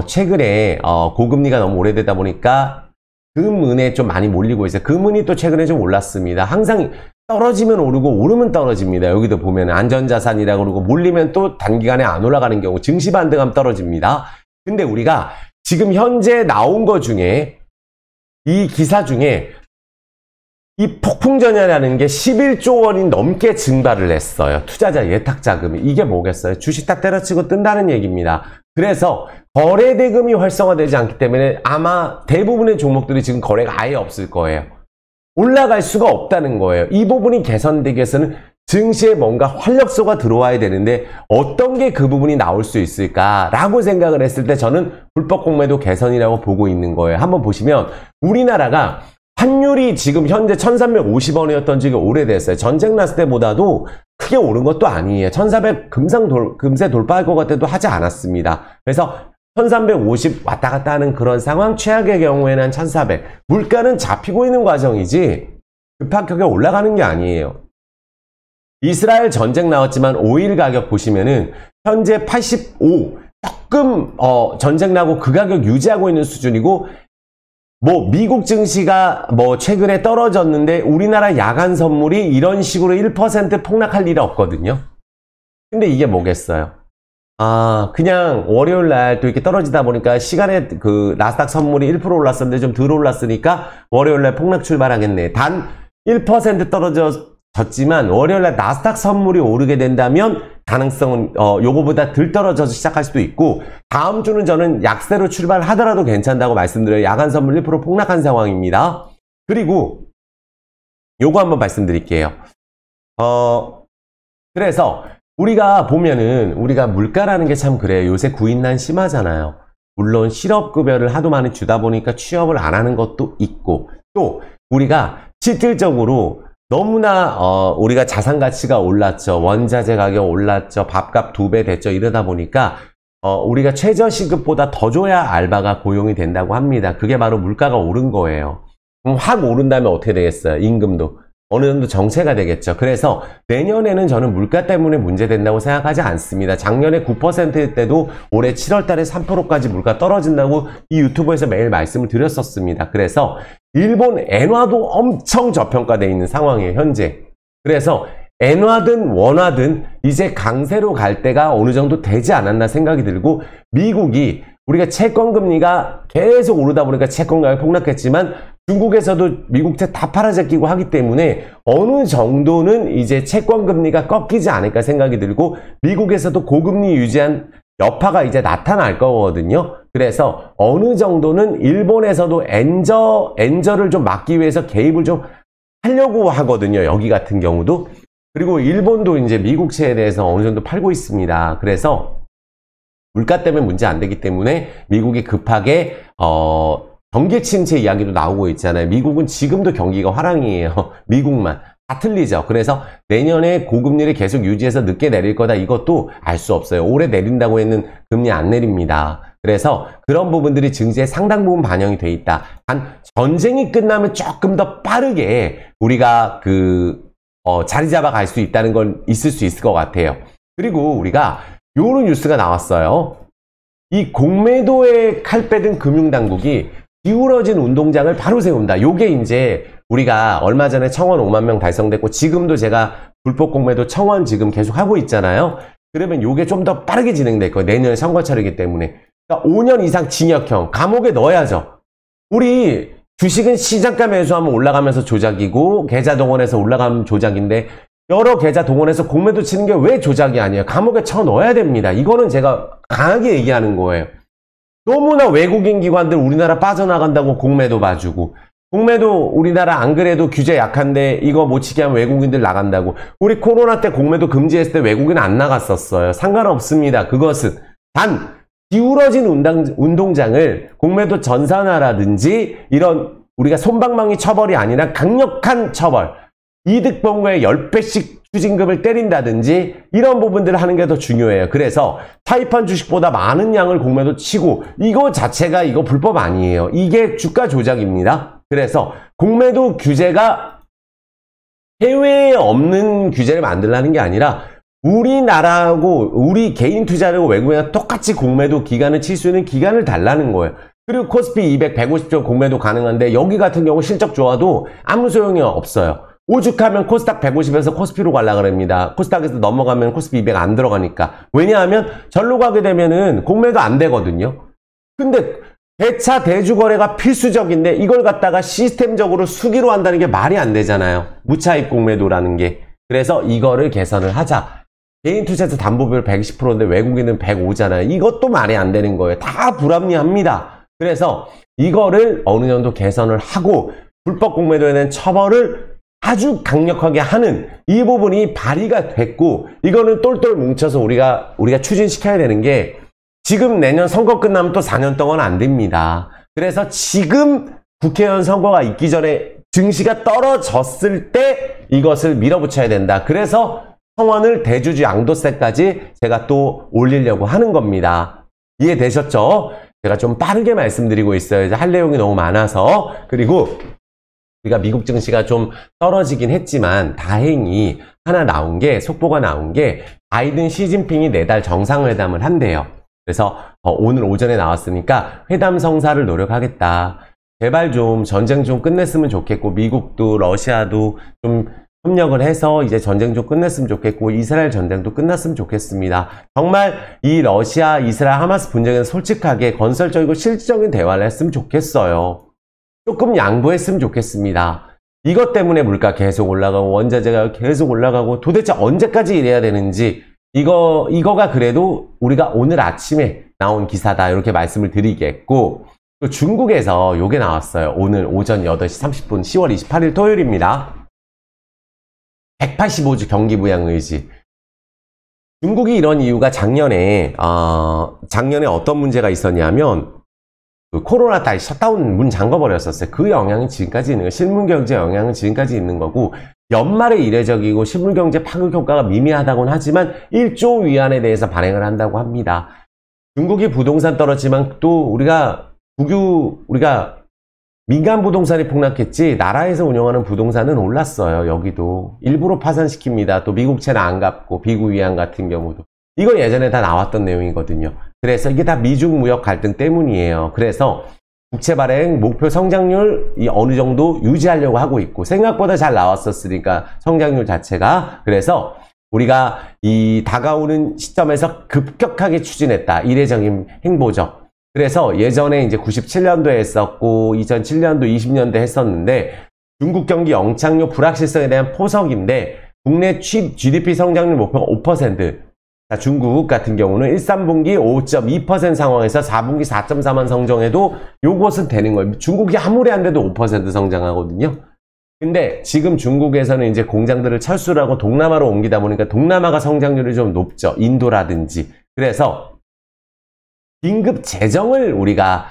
최근에 고금리가 너무 오래되다 보니까 금은에 좀 많이 몰리고 있어요. 금은이 또 최근에 좀 올랐습니다. 항상 떨어지면 오르고 오르면 떨어집니다. 여기도 보면 안전자산이라고 그러고 몰리면 또 단기간에 안 올라가는 경우 증시 반등하면 떨어집니다. 근데 우리가 지금 현재 나온 거 중에 이 기사 중에 이 폭풍전야라는 게 11조 원이 넘게 증발을 했어요. 투자자 예탁 자금이. 이게 뭐겠어요? 주식 딱 때려치고 뜬다는 얘기입니다. 그래서 거래 대금이 활성화되지 않기 때문에 아마 대부분의 종목들이 지금 거래가 아예 없을 거예요. 올라갈 수가 없다는 거예요. 이 부분이 개선되기 위해서는 증시에 뭔가 활력소가 들어와야 되는데 어떤 게 그 부분이 나올 수 있을까라고 생각을 했을 때 저는 불법 공매도 개선이라고 보고 있는 거예요. 한번 보시면 우리나라가 환율이 지금 현재 1350원이었던 지가 오래됐어요. 전쟁 났을 때보다도 크게 오른 것도 아니에요. 1400 금세 돌파할 것 같아도 하지 않았습니다. 그래서 1350 왔다 갔다 하는 그런 상황, 최악의 경우에는 한 1400. 물가는 잡히고 있는 과정이지 급하게 올라가는 게 아니에요. 이스라엘 전쟁 나왔지만 오일 가격 보시면은 현재 85, 조금 전쟁 나고 그 가격 유지하고 있는 수준이고, 뭐 미국 증시가 뭐 최근에 떨어졌는데 우리나라 야간 선물이 이런 식으로 1% 폭락할 일이 없거든요. 근데 이게 뭐겠어요? 그냥 월요일 날 또 이렇게 떨어지다 보니까 시간에 그 나스닥 선물이 1% 올랐었는데 좀 덜 올랐으니까 월요일 날 폭락 출발하겠네. 단 1% 떨어졌지만 월요일 날 나스닥 선물이 오르게 된다면 가능성은 요거보다 덜 떨어져서 시작할 수도 있고, 다음 주는 저는 약세로 출발하더라도 괜찮다고 말씀드려요. 야간 선물 1% 폭락한 상황입니다. 그리고 요거 한번 말씀드릴게요. 그래서 우리가 보면은 우리가 물가라는 게 참 그래요. 요새 구인난 심하잖아요. 물론 실업급여를 하도 많이 주다 보니까 취업을 안 하는 것도 있고, 또 우리가 실질적으로 너무나 우리가 자산 가치가 올랐죠. 원자재 가격 올랐죠. 밥값 2배 됐죠. 이러다 보니까 우리가 최저시급보다 더 줘야 알바가 고용이 된다고 합니다. 그게 바로 물가가 오른 거예요. 그럼 확 오른다면 어떻게 되겠어요? 임금도 어느 정도 정체가 되겠죠. 그래서 내년에는 저는 물가 때문에 문제된다고 생각하지 않습니다. 작년에 9%일 때도 올해 7월 달에 3%까지 물가 떨어진다고 이 유튜브에서 매일 말씀을 드렸었습니다. 그래서 일본 엔화도 엄청 저평가되어 있는 상황이에요, 현재. 그래서 엔화든 원화든 이제 강세로 갈 때가 어느 정도 되지 않았나 생각이 들고, 미국이 우리가 채권금리가 계속 오르다 보니까 채권 가격이 폭락했지만 중국에서도 미국채 다 팔아제끼고 하기 때문에 어느 정도는 이제 채권금리가 꺾이지 않을까 생각이 들고, 미국에서도 고금리 유지한 여파가 이제 나타날 거거든요. 그래서 어느 정도는 일본에서도 엔저를 좀 막기 위해서 개입을 좀 하려고 하거든요. 여기 같은 경우도. 그리고 일본도 이제 미국채에 대해서 어느 정도 팔고 있습니다. 그래서 물가 때문에 문제 안 되기 때문에 미국이 급하게 경기 침체 이야기도 나오고 있잖아요. 미국은 지금도 경기가 화랑이에요. 미국만. 다 틀리죠. 그래서 내년에 고금리를 계속 유지해서 늦게 내릴 거다, 이것도 알 수 없어요. 올해 내린다고 했는 금리 안 내립니다. 그래서 그런 부분들이 증시에 상당 부분 반영이 돼 있다. 단 전쟁이 끝나면 조금 더 빠르게 우리가 자리 잡아 갈 수 있다는 건 있을 수 있을 것 같아요. 그리고 우리가 요런 뉴스가 나왔어요. 이 공매도에 칼 빼든 금융당국이 기울어진 운동장을 바로 세운다. 요게 이제 우리가 얼마 전에 청원 5만 명 달성됐고, 지금도 제가 불법 공매도 청원 지금 계속 하고 있잖아요. 그러면 요게 좀 더 빠르게 진행될 거예요. 내년에 선거철이기 때문에. 그러니까 5년 이상 징역형, 감옥에 넣어야죠. 우리 주식은 시장가 매수하면 올라가면서 조작이고, 계좌 동원해서 올라가면 조작인데, 여러 계좌 동원해서 공매도 치는 게 왜 조작이 아니에요? 감옥에 쳐 넣어야 됩니다. 이거는 제가 강하게 얘기하는 거예요. 너무나 외국인 기관들 우리나라 빠져나간다고 공매도 봐주고, 공매도 우리나라 안 그래도 규제 약한데 이거 못 치게 하면 외국인들 나간다고. 우리 코로나 때 공매도 금지했을 때 외국인 안 나갔었어요. 상관없습니다. 그것은 단 기울어진 운동장을 공매도 전산화라든지 이런 우리가 솜방망이 처벌이 아니라 강력한 처벌, 이득 범과의 10배씩 추징금을 때린다든지 이런 부분들을 하는 게 더 중요해요. 그래서 타입한 주식보다 많은 양을 공매도 치고, 이거 자체가 이거 불법 아니에요. 이게 주가 조작입니다. 그래서 공매도 규제가 해외에 없는 규제를 만들라는 게 아니라 우리나라하고 우리 개인 투자자고 외국인이랑 똑같이 공매도 기간을 칠 수 있는 기간을 달라는 거예요. 그리고 코스피 200, 150점 공매도 가능한데 여기 같은 경우 실적 좋아도 아무 소용이 없어요. 오죽하면 코스닥 150에서 코스피로 가려고 합니다. 코스닥에서 넘어가면 코스피 200 안 들어가니까. 왜냐하면 절로 가게 되면은 공매도 안 되거든요. 근데 대차 대주 거래가 필수적인데 이걸 갖다가 시스템적으로 수기로 한다는 게 말이 안 되잖아요. 무차입 공매도라는 게. 그래서 이거를 개선을 하자. 개인 투자자 담보비율 120%인데 외국인은 105잖아요. 이것도 말이 안 되는 거예요. 다 불합리합니다. 그래서 이거를 어느 정도 개선을 하고 불법 공매도에 대한 처벌을 아주 강력하게 하는 이 부분이 발의가 됐고, 이거는 똘똘 뭉쳐서 우리가 추진시켜야 되는 게, 지금 내년 선거 끝나면 또 4년 동안 안 됩니다. 그래서 지금 국회의원 선거가 있기 전에 증시가 떨어졌을 때 이것을 밀어붙여야 된다. 그래서 청원을 대주주 양도세까지 제가 또 올리려고 하는 겁니다. 이해되셨죠? 제가 좀 빠르게 말씀드리고 있어요. 이제 할 내용이 너무 많아서. 그리고 우리가 미국 증시가 좀 떨어지긴 했지만 다행히 하나 나온 게, 속보가 나온 게 바이든 시진핑이 내달 정상회담을 한대요. 그래서 오늘 오전에 나왔으니까 회담 성사를 노력하겠다. 제발 좀 전쟁 좀 끝냈으면 좋겠고, 미국도 러시아도 좀 협력을 해서 이제 전쟁 좀 끝냈으면 좋겠고, 이스라엘 전쟁도 끝났으면 좋겠습니다. 정말 이 러시아, 이스라엘, 하마스 분쟁에는 솔직하게 건설적이고 실질적인 대화를 했으면 좋겠어요. 조금 양보했으면 좋겠습니다. 이것 때문에 물가 계속 올라가고 원자재가 계속 올라가고 도대체 언제까지 이래야 되는지, 이거가 그래도 우리가 오늘 아침에 나온 기사다 이렇게 말씀을 드리겠고, 또 중국에서 요게 나왔어요. 오늘 오전 8시 30분 10월 28일 토요일입니다. 185주 경기 부양 의지. 중국이 이런 이유가 작년에 어떤 문제가 있었냐면 그 코로나 따위 셧다운 문 잠궈버렸었어요. 그 영향이 지금까지 있는 거예요. 실물경제 영향은 지금까지 있는 거고, 연말에 이례적이고 실물경제 파급 효과가 미미하다고는 하지만 1조 위안에 대해서 발행을 한다고 합니다. 중국이 부동산 떨어지만 또 우리가 민간 부동산이 폭락했지 나라에서 운영하는 부동산은 올랐어요. 여기도 일부러 파산시킵니다. 또 미국채는 안 갚고 비구 위안 같은 경우도. 이거 예전에 다 나왔던 내용이거든요. 그래서 이게 다 미중 무역 갈등 때문이에요. 그래서 국채 발행 목표 성장률이 어느 정도 유지하려고 하고 있고, 생각보다 잘 나왔었으니까 성장률 자체가. 그래서 우리가 이 다가오는 시점에서 급격하게 추진했다. 이례적인 행보죠. 그래서 예전에 이제 97년도에 했었고 2007년도 20년대 했었는데, 중국 경기 영착륙 불확실성에 대한 포석인데 국내 GDP 성장률 목표가 5%. 자, 중국 같은 경우는 1, 3분기 5.2% 상황에서 4분기 4.4만 성장해도 요것은 되는 거예요. 중국이 아무리 안 돼도 5% 성장하거든요. 근데 지금 중국에서는 이제 공장들을 철수를 하고 동남아로 옮기다 보니까 동남아가 성장률이 좀 높죠. 인도라든지. 그래서 긴급 재정을 우리가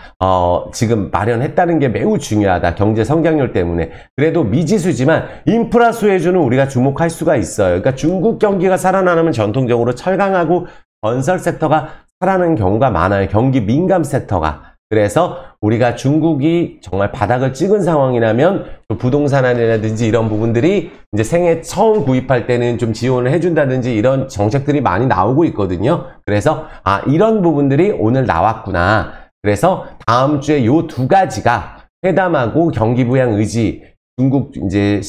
지금 마련했다는 게 매우 중요하다. 경제 성장률 때문에. 그래도 미지수지만 인프라 수혜주는 우리가 주목할 수가 있어요. 그러니까 중국 경기가 살아나면 전통적으로 철강하고 건설 섹터가 살아나는 경우가 많아요. 경기 민감 섹터가. 그래서 우리가 중국이 정말 바닥을 찍은 상황이라면 부동산이라든지 이런 부분들이 이제 생애 처음 구입할 때는 좀 지원을 해준다든지 이런 정책들이 많이 나오고 있거든요. 그래서 이런 부분들이 오늘 나왔구나. 그래서 다음 주에 요 두 가지가 회담하고 경기 부양 의지, 중국 이제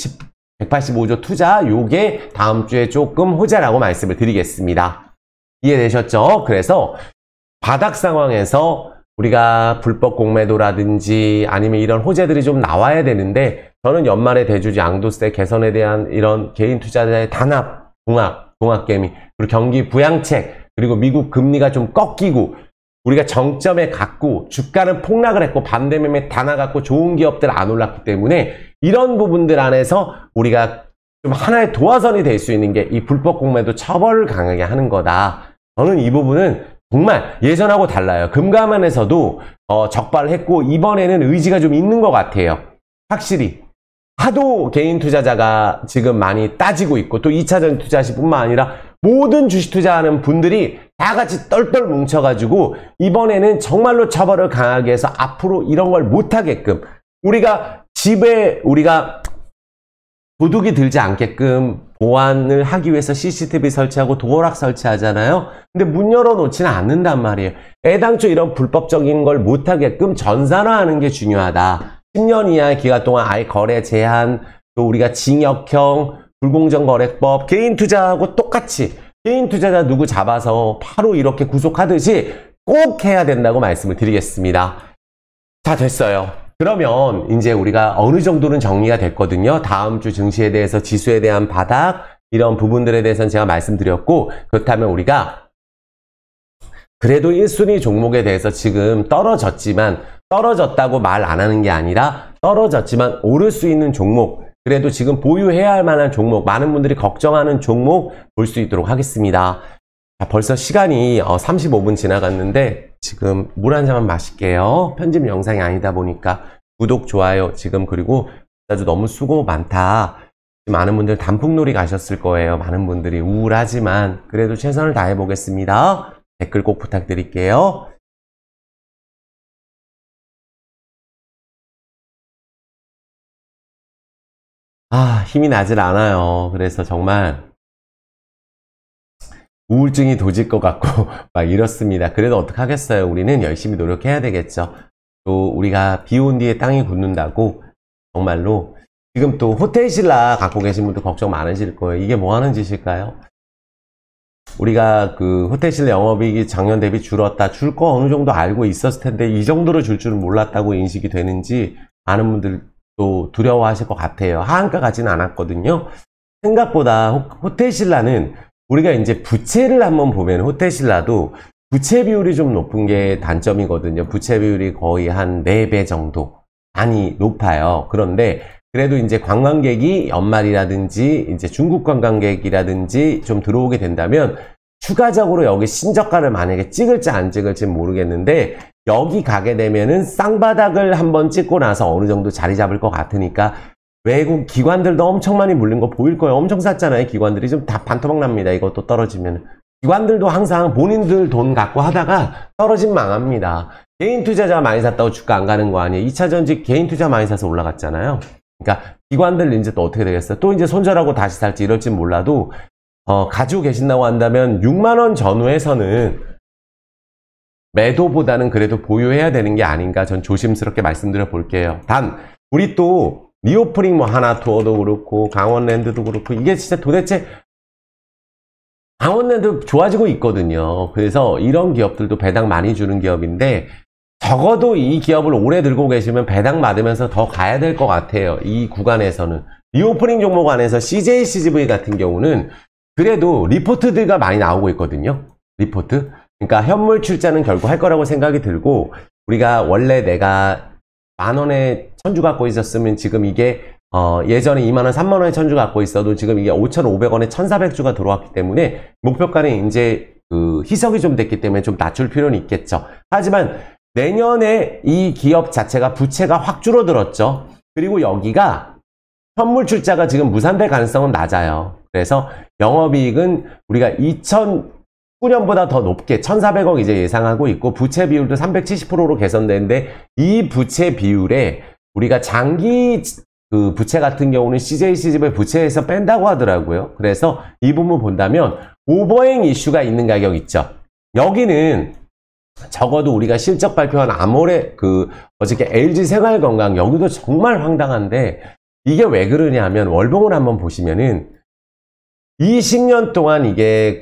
185조 투자, 요게 다음 주에 조금 호재라고 말씀을 드리겠습니다. 이해되셨죠? 그래서 바닥 상황에서 우리가 불법 공매도라든지 아니면 이런 호재들이 좀 나와야 되는데, 저는 연말에 대주주 양도세 개선에 대한 이런 개인 투자자의 단합, 동학개미, 그리고 경기 부양책, 그리고 미국 금리가 좀 꺾이고 우리가 정점에 갔고 주가는 폭락을 했고 반대매매 다 나갔고 좋은 기업들 안 올랐기 때문에 이런 부분들 안에서 우리가 좀 하나의 도화선이 될 수 있는 게 이 불법 공매도 처벌을 강하게 하는 거다. 저는 이 부분은 정말 예전하고 달라요. 금감원에서도 적발을 했고 이번에는 의지가 좀 있는 것 같아요. 확실히. 하도 개인 투자자가 지금 많이 따지고 있고 또 2차전 투자시 뿐만 아니라 모든 주식 투자하는 분들이 다 같이 똘똘 뭉쳐가지고 이번에는 정말로 처벌을 강하게 해서 앞으로 이런 걸 못하게끔, 우리가 집에 우리가 도둑이 들지 않게끔 보안을 하기 위해서 CCTV 설치하고 도어락 설치하잖아요. 근데 문 열어놓지는 않는단 말이에요. 애당초 이런 불법적인 걸 못하게끔 전산화하는 게 중요하다. 10년 이하의 기간 동안 아예 거래 제한, 또 우리가 징역형, 불공정거래법, 개인 투자하고 똑같이 개인 투자자 누구 잡아서 바로 이렇게 구속하듯이 꼭 해야 된다고 말씀을 드리겠습니다. 자, 됐어요. 그러면 이제 우리가 어느 정도는 정리가 됐거든요. 다음 주 증시에 대해서 지수에 대한 바닥, 이런 부분들에 대해서는 제가 말씀드렸고, 그렇다면 우리가 그래도 1순위 종목에 대해서 지금 떨어졌지만, 떨어졌다고 말 안 하는 게 아니라 떨어졌지만 오를 수 있는 종목, 그래도 지금 보유해야 할 만한 종목, 많은 분들이 걱정하는 종목 볼 수 있도록 하겠습니다. 자, 벌써 시간이 35분 지나갔는데 지금 물 한 잔만 마실게요. 편집 영상이 아니다 보니까 구독, 좋아요 지금, 그리고 아주 너무 수고 많다. 많은 분들 단풍놀이 가셨을 거예요. 많은 분들이 우울하지만 그래도 최선을 다해 보겠습니다. 댓글 꼭 부탁드릴게요. 힘이 나질 않아요. 그래서 정말 우울증이 도질 것 같고 막 이렇습니다. 그래도 어떡하겠어요. 우리는 열심히 노력해야 되겠죠. 또 우리가 비 온 뒤에 땅이 굳는다고, 정말로 지금 또 호텔신라 갖고 계신 분들 걱정 많으실 거예요. 이게 뭐 하는 짓일까요? 우리가 그 호텔신라 영업이익이 작년 대비 줄었다, 줄 거 어느 정도 알고 있었을 텐데 이 정도로 줄 줄은 몰랐다고 인식이 되는지 많은 분들도 두려워하실 것 같아요. 하한가 가지는 않았거든요. 생각보다 호텔신라는 우리가 이제 부채를 한번 보면 호텔신라도 부채 비율이 좀 높은 게 단점이거든요. 부채 비율이 거의 한 4배 정도 많이 높아요. 그런데 그래도 이제 관광객이 연말이라든지 이제 중국 관광객이라든지 좀 들어오게 된다면 추가적으로 여기 신저가를 만약에 찍을지 안 찍을지 모르겠는데, 여기 가게 되면은 쌍바닥을 한번 찍고 나서 어느 정도 자리 잡을 것 같으니까 외국 기관들도 엄청 많이 물린 거 보일 거예요. 엄청 샀잖아요. 기관들이 좀 다 반토막 납니다. 이것도 떨어지면. 기관들도 항상 본인들 돈 갖고 하다가 떨어지면 망합니다. 개인 투자자 많이 샀다고 주가 안 가는 거 아니에요. 2차전지 개인 투자 많이 사서 올라갔잖아요. 그러니까 기관들 이제 또 어떻게 되겠어요? 또 이제 손절하고 다시 살지 이럴지 몰라도 가지고 계신다고 한다면 6만 원 전후에서는 매도보다는 그래도 보유해야 되는 게 아닌가, 전 조심스럽게 말씀드려 볼게요. 단 우리 또 리오프닝 뭐 하나투어도 그렇고 강원랜드도 그렇고 이게 진짜 도대체 강원랜드 좋아지고 있거든요. 그래서 이런 기업들도 배당 많이 주는 기업인데 적어도 이 기업을 오래 들고 계시면 배당 받으면서 더 가야 될 것 같아요. 이 구간에서는. 리오프닝 종목 안에서 CJ CGV 같은 경우는 그래도 리포트들가 많이 나오고 있거든요. 리포트. 그러니까 현물 출자는 결국 할 거라고 생각이 들고, 우리가 원래 내가 10,000원에 천주 갖고 있었으면 지금 이게 예전에 2만원, 3만원에 천주 갖고 있어도 지금 이게 5,500원에 1,400주가 들어왔기 때문에 목표가는 이제 그 희석이 좀 됐기 때문에 좀 낮출 필요는 있겠죠. 하지만 내년에 이 기업 자체가 부채가 확 줄어들었죠. 그리고 여기가 현물 출자가 지금 무산될 가능성은 낮아요. 그래서 영업이익은 우리가 2009년보다 더 높게 1,400억 이제 예상하고 있고, 부채 비율도 370%로 개선되는데, 이 부채 비율에 우리가 장기 그 부채 같은 경우는 CJ CGV 부채에서 뺀다고 하더라고요. 그래서 이 부분 본다면 오버행 이슈가 있는 가격 있죠. 여기는 적어도 우리가 실적 발표한 아모레 어저께 LG 생활건강, 여기도 정말 황당한데 이게 왜 그러냐면 월봉을 한번 보시면은 20년 동안 이게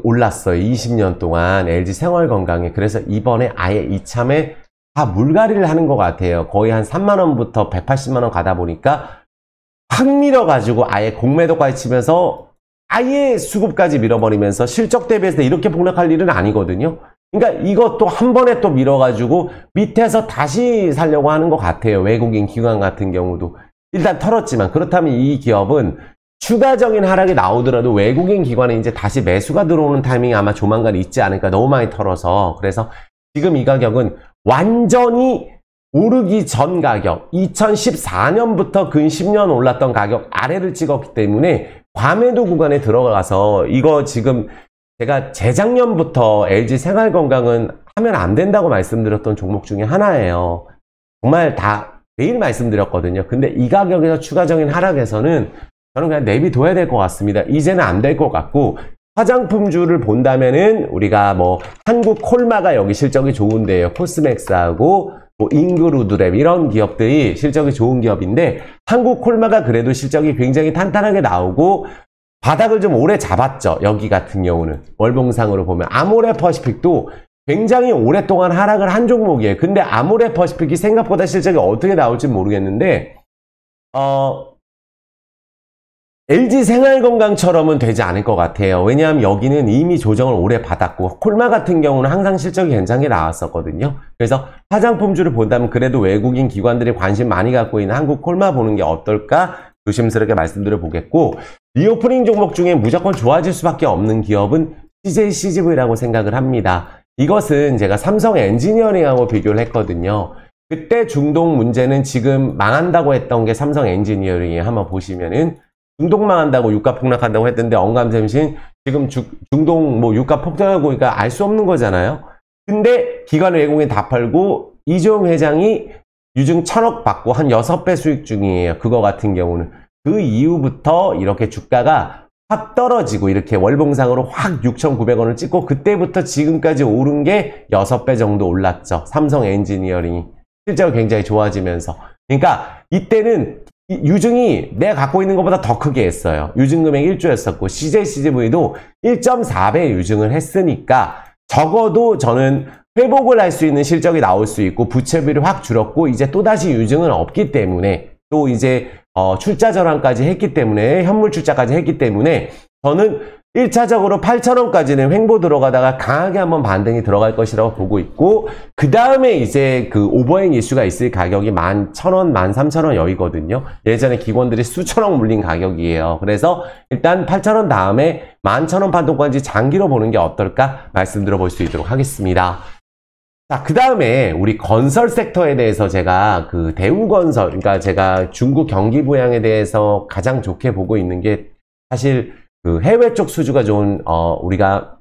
올랐어요. 20년 동안 LG 생활건강에. 그래서 이번에 아예 이참에 다 물갈이를 하는 것 같아요. 거의 한 3만원부터 180만원 가다 보니까 확 밀어가지고 아예 공매도까지 치면서 아예 수급까지 밀어버리면서 실적 대비해서 이렇게 폭락할 일은 아니거든요. 그러니까 이것도 한 번에 또 밀어가지고 밑에서 다시 살려고 하는 것 같아요. 외국인 기관 같은 경우도. 일단 털었지만, 그렇다면 이 기업은 추가적인 하락이 나오더라도 외국인 기관에 이제 다시 매수가 들어오는 타이밍이 아마 조만간 있지 않을까. 너무 많이 털어서. 그래서 지금 이 가격은 완전히 오르기 전 가격, 2014년부터 근 10년 올랐던 가격 아래를 찍었기 때문에 과매도 구간에 들어가서, 이거 지금 제가 재작년부터 LG 생활건강은 하면 안 된다고 말씀드렸던 종목 중에 하나예요. 정말 다 매일 말씀드렸거든요. 근데 이 가격에서 추가적인 하락에서는 저는 그냥 내비둬야 될 것 같습니다. 이제는 안 될 것 같고, 화장품주를 본다면은 우리가 뭐 한국 콜마가 여기 실적이 좋은데요. 코스맥스하고 뭐 잉그루드랩 이런 기업들이 실적이 좋은 기업인데, 한국 콜마가 그래도 실적이 굉장히 탄탄하게 나오고 바닥을 좀 오래 잡았죠. 여기 같은 경우는 월봉상으로 보면 아모레 퍼시픽도 굉장히 오랫동안 하락을 한 종목이에요. 근데 아모레퍼시픽이 생각보다 실적이 어떻게 나올지 모르겠는데 LG생활건강처럼은 되지 않을 것 같아요. 왜냐하면 여기는 이미 조정을 오래 받았고 콜마 같은 경우는 항상 실적이 괜찮게 나왔었거든요. 그래서 화장품주를 본다면 그래도 외국인 기관들이 관심 많이 갖고 있는 한국 콜마 보는 게 어떨까 조심스럽게 말씀드려 보겠고, 리오프닝 종목 중에 무조건 좋아질 수밖에 없는 기업은 CJ CGV라고 생각을 합니다. 이것은 제가 삼성 엔지니어링하고 비교를 했거든요. 그때 중동 문제는 지금 망한다고 했던 게 삼성 엔지니어링이에요. 한번 보시면은 중동 망한다고 유가 폭락한다고 했던데 언감생심 지금 중동 뭐 유가 폭락하고 그러니까 알 수 없는 거잖아요. 근데 기관 외국인 다 팔고 이재용 회장이 유증 1000억 받고 한 6배 수익 중이에요. 그거 같은 경우는. 그 이후부터 이렇게 주가가 확 떨어지고 이렇게 월봉상으로 확 6,900원을 찍고 그때부터 지금까지 오른 게 6배 정도 올랐죠. 삼성 엔지니어링이. 실제로 굉장히 좋아지면서. 그러니까 이때는 유증이 내가 갖고 있는 것보다 더 크게 했어요. 유증 금액 1조였었고 CJ CGV도 1.4배 유증을 했으니까 적어도 저는 회복을 할 수 있는 실적이 나올 수 있고 부채비를 확 줄었고 이제 또다시 유증은 없기 때문에 또 이제 출자 전환까지 했기 때문에 현물 출자까지 했기 때문에 저는 1차적으로 8,000원까지는 횡보 들어가다가 강하게 한번 반등이 들어갈 것이라고 보고 있고 그 다음에 이제 그 오버행 이슈가 있을 가격이 11,000원, 13,000원 여기거든요. 예전에 기관들이 수천억 물린 가격이에요. 그래서 일단 8,000원 다음에 11,000원 판도까지 장기로 보는 게 어떨까 말씀드려 볼 수 있도록 하겠습니다. 자, 그 다음에 우리 건설 섹터에 대해서 제가 그 대우건설, 그러니까 제가 중국 경기 부양에 대해서 가장 좋게 보고 있는 게 사실 그 해외 쪽 수주가 좋은 우리가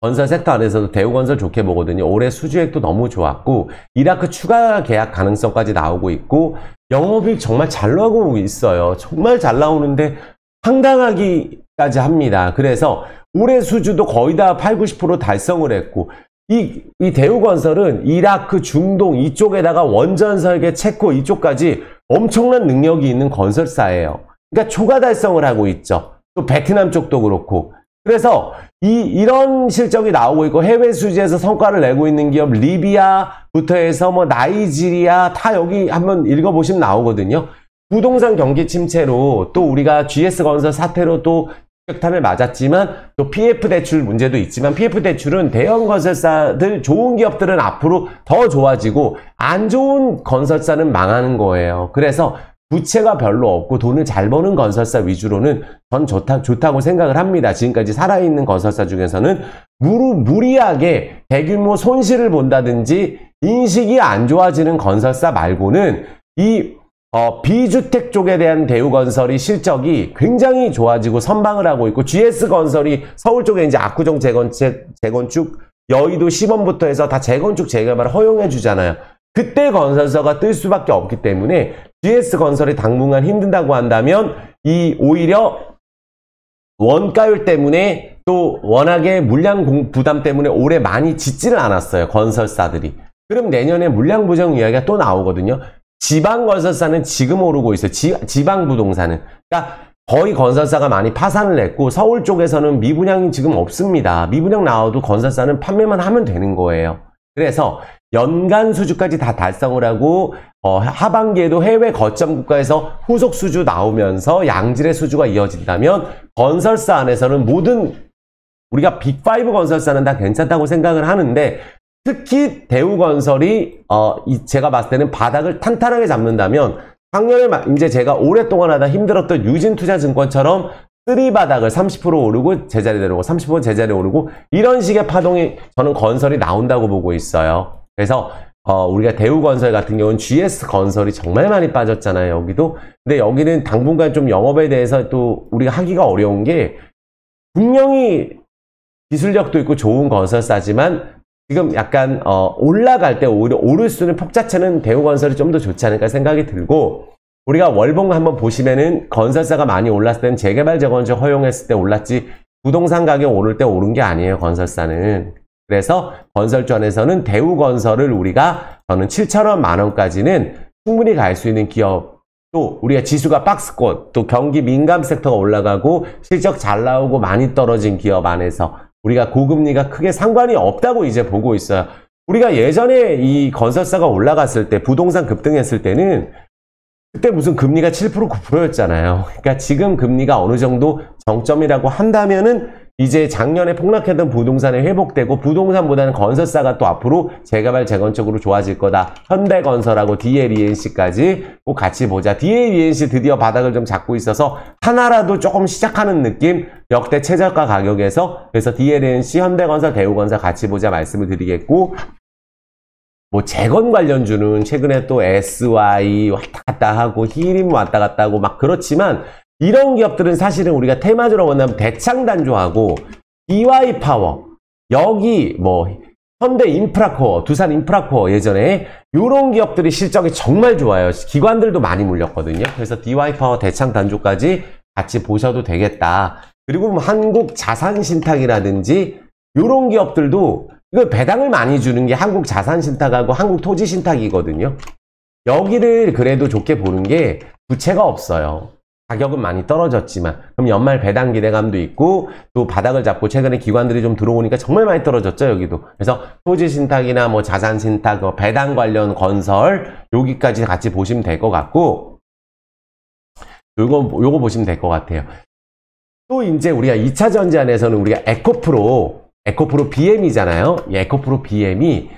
건설 섹터 안에서도 대우건설 좋게 보거든요. 올해 수주액도 너무 좋았고 이라크 추가 계약 가능성까지 나오고 있고 영업이익 정말 잘 나오고 있어요. 정말 잘 나오는데 황당하기까지 합니다. 그래서 올해 수주도 거의 다 80~90% 달성을 했고 이 대우건설은 이라크, 중동 이쪽에다가 원전 설계, 체코 이쪽까지 엄청난 능력이 있는 건설사예요. 그러니까 초과 달성을 하고 있죠. 또 베트남 쪽도 그렇고. 그래서 이런 실적이 나오고 있고 해외 수지에서 성과를 내고 있는 기업 리비아부터 해서 뭐 나이지리아 다 여기 한번 읽어보시면 나오거든요. 부동산 경기 침체로 또 우리가 GS건설 사태로 또 폭탄을 맞았지만 또 PF 대출 문제도 있지만 PF 대출은 대형 건설사들 좋은 기업들은 앞으로 더 좋아지고 안 좋은 건설사는 망하는 거예요. 그래서 부채가 별로 없고 돈을 잘 버는 건설사 위주로는 전 좋다고 생각을 합니다. 지금까지 살아있는 건설사 중에서는 무리하게 대규모 손실을 본다든지 인식이 안 좋아지는 건설사 말고는 이 비주택 쪽에 대한 대우건설이 실적이 굉장히 좋아지고 선방을 하고 있고 GS건설이 서울 쪽에 이제 압구정 재건축 여의도 시범부터 해서 다 재건축 재개발을 허용해 주잖아요. 그때 건설사가 뜰 수밖에 없기 때문에 GS건설이 당분간 힘든다고 한다면 오히려 원가율 때문에 또 워낙에 물량 부담 때문에 올해 많이 짓지는 않았어요. 건설사들이. 그럼 내년에 물량 부정 이야기가 또 나오거든요. 지방 건설사는 지금 오르고 있어요. 지방 부동산은. 그러니까 거의 건설사가 많이 파산을 했고 서울 쪽에서는 미분양이 지금 없습니다. 미분양 나와도 건설사는 판매만 하면 되는 거예요. 그래서 연간 수주까지 다 달성을 하고 하반기에도 해외 거점 국가에서 후속 수주 나오면서 양질의 수주가 이어진다면 건설사 안에서는 모든 우리가 빅5 건설사는 다 괜찮다고 생각을 하는데 특히 대우건설이 제가 봤을 때는 바닥을 탄탄하게 잡는다면 작년에 이제 제가 오랫동안 하다 힘들었던 유진투자증권처럼 쓰리바닥을 30% 오르고 제자리 내려오고 30% 제자리 오르고 이런 식의 파동이 저는 건설이 나온다고 보고 있어요. 그래서 우리가 대우건설 같은 경우는 GS건설이 정말 많이 빠졌잖아요. 여기도. 근데 여기는 당분간 좀 영업에 대해서 또 우리가 하기가 어려운 게 분명히 기술력도 있고 좋은 건설사지만 지금 약간 올라갈 때 오히려 오를 수 있는 폭 자체는 대우건설이 좀 더 좋지 않을까 생각이 들고 우리가 월봉 한번 보시면은 건설사가 많이 올랐을 때는 재개발 재건축 허용했을 때 올랐지 부동산 가격 오를 때 오른 게 아니에요. 건설사는. 그래서 건설주 안에서는 대우건설을 우리가 저는 7,000원 만원까지는 충분히 갈 수 있는 기업 또 우리가 지수가 박스권 또 경기 민감 섹터가 올라가고 실적 잘 나오고 많이 떨어진 기업 안에서 우리가 고금리가 크게 상관이 없다고 이제 보고 있어요. 우리가 예전에 이 건설사가 올라갔을 때, 부동산 급등했을 때는 그때 무슨 금리가 7% 9%였잖아요. 그러니까 지금 금리가 어느 정도 정점이라고 한다면은 이제 작년에 폭락했던 부동산이 회복되고 부동산보다는 건설사가 또 앞으로 재개발 재건축으로 좋아질 거다. 현대건설하고 DLENC까지 꼭 같이 보자. DLENC 드디어 바닥을 좀 잡고 있어서 하나라도 조금 시작하는 느낌, 역대 최저가 가격에서. 그래서 DLENC, 현대건설, 대우건설 같이 보자 말씀을 드리겠고, 뭐 재건 관련주는 최근에 또 SY 왔다 갔다 하고 히림 왔다 갔다 하고 막 그렇지만, 이런 기업들은 사실은 우리가 테마주로 본다면 대창단조하고 EY파워, 여기 뭐 현대인프라코어, 두산인프라코어 예전에 이런 기업들이 실적이 정말 좋아요. 기관들도 많이 물렸거든요. 그래서 DY파워, 대창단조까지 같이 보셔도 되겠다. 그리고 뭐 한국자산신탁이라든지 이런 기업들도 이거 배당을 많이 주는 게 한국자산신탁하고 한국토지신탁이거든요. 여기를 그래도 좋게 보는 게 부채가 없어요. 가격은 많이 떨어졌지만, 그럼 연말 배당 기대감도 있고 또 바닥을 잡고 최근에 기관들이 좀 들어오니까 정말 많이 떨어졌죠, 여기도. 그래서 토지신탁이나 뭐 자산신탁, 배당 관련 건설 여기까지 같이 보시면 될 것 같고, 요거 보시면 될 것 같아요. 또 이제 우리가 2차 전지 안에서는 우리가 에코프로 BM이잖아요. 이 에코프로 BM이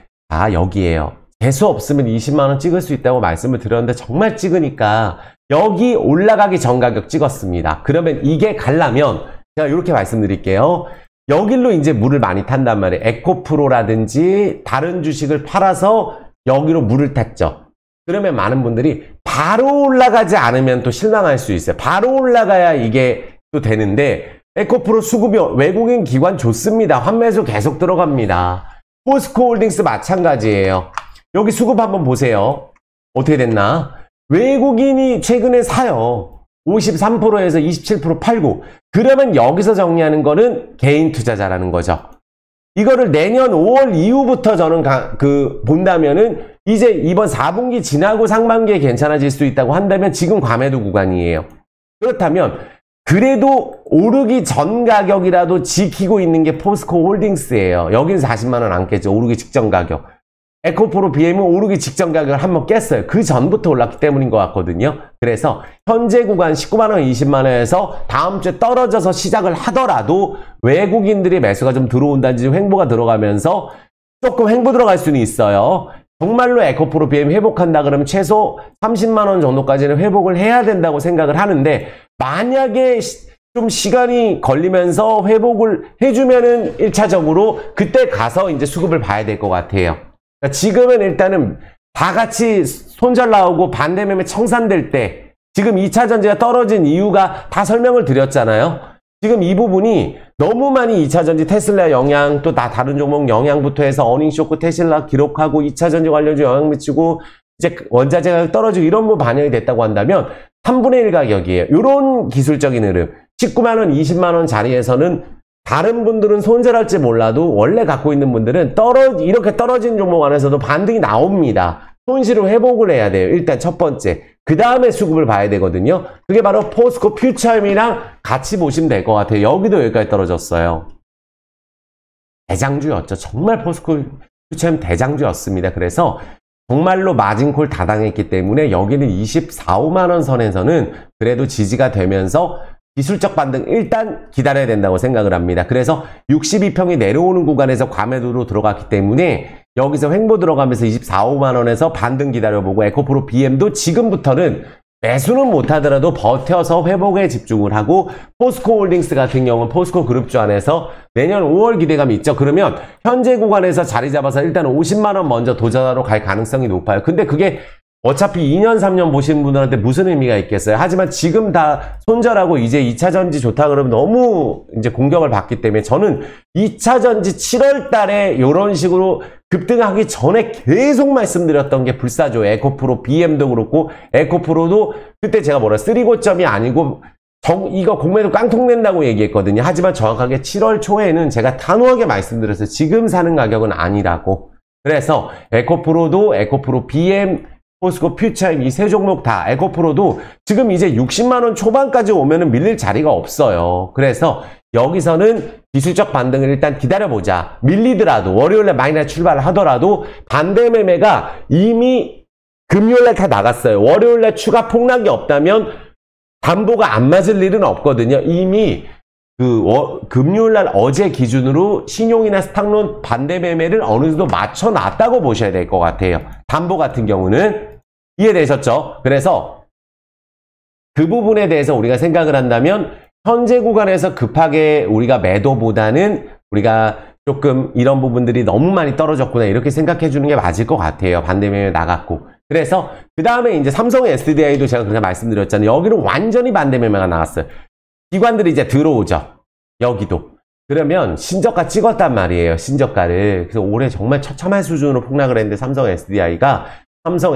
여기에요. 재수 없으면 20만원 찍을 수 있다고 말씀을 드렸는데 정말 찍으니까 여기 올라가기 전 가격 찍었습니다. 그러면 이게 가려면 제가 이렇게 말씀드릴게요. 여길로 이제 물을 많이 탄단 말이에요. 에코프로라든지 다른 주식을 팔아서 여기로 물을 탔죠. 그러면 많은 분들이 바로 올라가지 않으면 또 실망할 수 있어요. 바로 올라가야 이게 또 되는데, 에코프로 수급이 외국인 기관 좋습니다. 환매수 계속 들어갑니다. 포스코홀딩스 마찬가지예요. 여기 수급 한번 보세요. 어떻게 됐나? 외국인이 최근에 사요. 53%에서 27% 팔고. 그러면 여기서 정리하는 거는 개인 투자자라는 거죠. 이거를 내년 5월 이후부터 저는 본다면은 이제 이번 4분기 지나고 상반기에 괜찮아질 수 있다고 한다면 지금 과매도 구간이에요. 그렇다면 그래도 오르기 전 가격이라도 지키고 있는 게 포스코홀딩스예요. 여긴 40만원 안 깼죠. 오르기 직전 가격. 에코프로 BM은 오르기 직전 가격을 한번 깼어요. 그 전부터 올랐기 때문인 것 같거든요. 그래서 현재 구간 19만원, 20만원에서 다음 주에 떨어져서 시작을 하더라도 외국인들이 매수가 좀 들어온다든지 횡보가 들어가면서 조금 횡보 들어갈 수는 있어요. 정말로 에코프로 BM 회복한다 그러면 최소 30만원 정도까지는 회복을 해야 된다고 생각을 하는데, 만약에 좀 시간이 걸리면서 회복을 해주면은 1차적으로 그때 가서 이제 수급을 봐야 될 것 같아요. 그러니까 지금은 일단은 다 같이 손절 나오고 반대매매 청산될 때, 지금 2차 전지가 떨어진 이유가 다 설명을 드렸잖아요. 지금 이 부분이 너무 많이 2차 전지 테슬라 영향, 또 다른 종목 영향부터 해서 어닝 쇼크 테슬라 기록하고 2차 전지 관련주 영향 미치고 이제 원자재 가격 떨어지고 이런 거 반영이 됐다고 한다면 3분의 1 가격이에요. 이런 기술적인 흐름. 19만원, 20만원 자리에서는 다른 분들은 손절할지 몰라도 원래 갖고 있는 분들은 이렇게 떨어진 종목 안에서도 반등이 나옵니다. 손실을 회복을 해야 돼요. 일단 첫 번째. 그 다음에 수급을 봐야 되거든요. 그게 바로 포스코 퓨처엠이랑 같이 보시면 될 것 같아요. 여기도 여기까지 떨어졌어요. 대장주였죠. 정말 포스코 퓨처엠 대장주였습니다. 그래서 정말로 마진콜 다 당했기 때문에 여기는 24, 5만원 선에서는 그래도 지지가 되면서 기술적 반등 일단 기다려야 된다고 생각을 합니다. 그래서 62평이 내려오는 구간에서 과매도로 들어갔기 때문에 여기서 횡보 들어가면서 24, 5만원에서 반등 기다려보고, 에코프로 BM도 지금부터는 매수는 못하더라도 버텨서 회복에 집중을 하고, 포스코홀딩스 같은 경우는 포스코 그룹주 안에서 내년 5월 기대감이 있죠. 그러면 현재 구간에서 자리 잡아서 일단 50만원 먼저 도전하러 갈 가능성이 높아요. 근데 그게 어차피 2년, 3년 보시는 분들한테 무슨 의미가 있겠어요? 하지만 지금 다 손절하고 이제 2차 전지 좋다 그러면 너무 이제 공격을 받기 때문에 저는 2차 전지 7월 달에 이런 식으로 급등하기 전에 계속 말씀드렸던 게 불사조, 에코프로, BM도 그렇고, 에코프로도 그때 제가 쓰리고점이 아니고 이거 공매도 깡통 낸다고 얘기했거든요. 하지만 정확하게 7월 초에는 제가 단호하게 말씀드렸어요. 지금 사는 가격은 아니라고. 그래서 에코프로도, 에코프로 BM, 포스코 퓨처엠 이 세 종목 다, 에코프로도 지금 이제 60만원 초반까지 오면은 밀릴 자리가 없어요. 그래서 여기서는 기술적 반등을 일단 기다려보자. 밀리더라도 월요일에 마이너스 출발을 하더라도 반대 매매가 이미 금요일날 다 나갔어요. 월요일날 추가 폭락이 없다면 담보가 안 맞을 일은 없거든요. 이미 금요일날 어제 기준으로 신용이나 스탁론 반대 매매를 어느 정도 맞춰놨다고 보셔야 될 것 같아요. 담보 같은 경우는 이해되셨죠? 그래서 그 부분에 대해서 우리가 생각을 한다면 현재 구간에서 급하게 우리가 매도보다는 우리가 조금 이런 부분들이 너무 많이 떨어졌구나 이렇게 생각해 주는 게 맞을 것 같아요. 반대 매매 나갔고. 그래서 그 다음에 이제 삼성의 SDI도 제가 그렇게 말씀드렸잖아요. 여기는 완전히 반대 매매가 나왔어요. 기관들이 이제 들어오죠. 여기도. 그러면 신저가 찍었단 말이에요. 신저가를. 그래서 올해 정말 처참한 수준으로 폭락을 했는데 삼성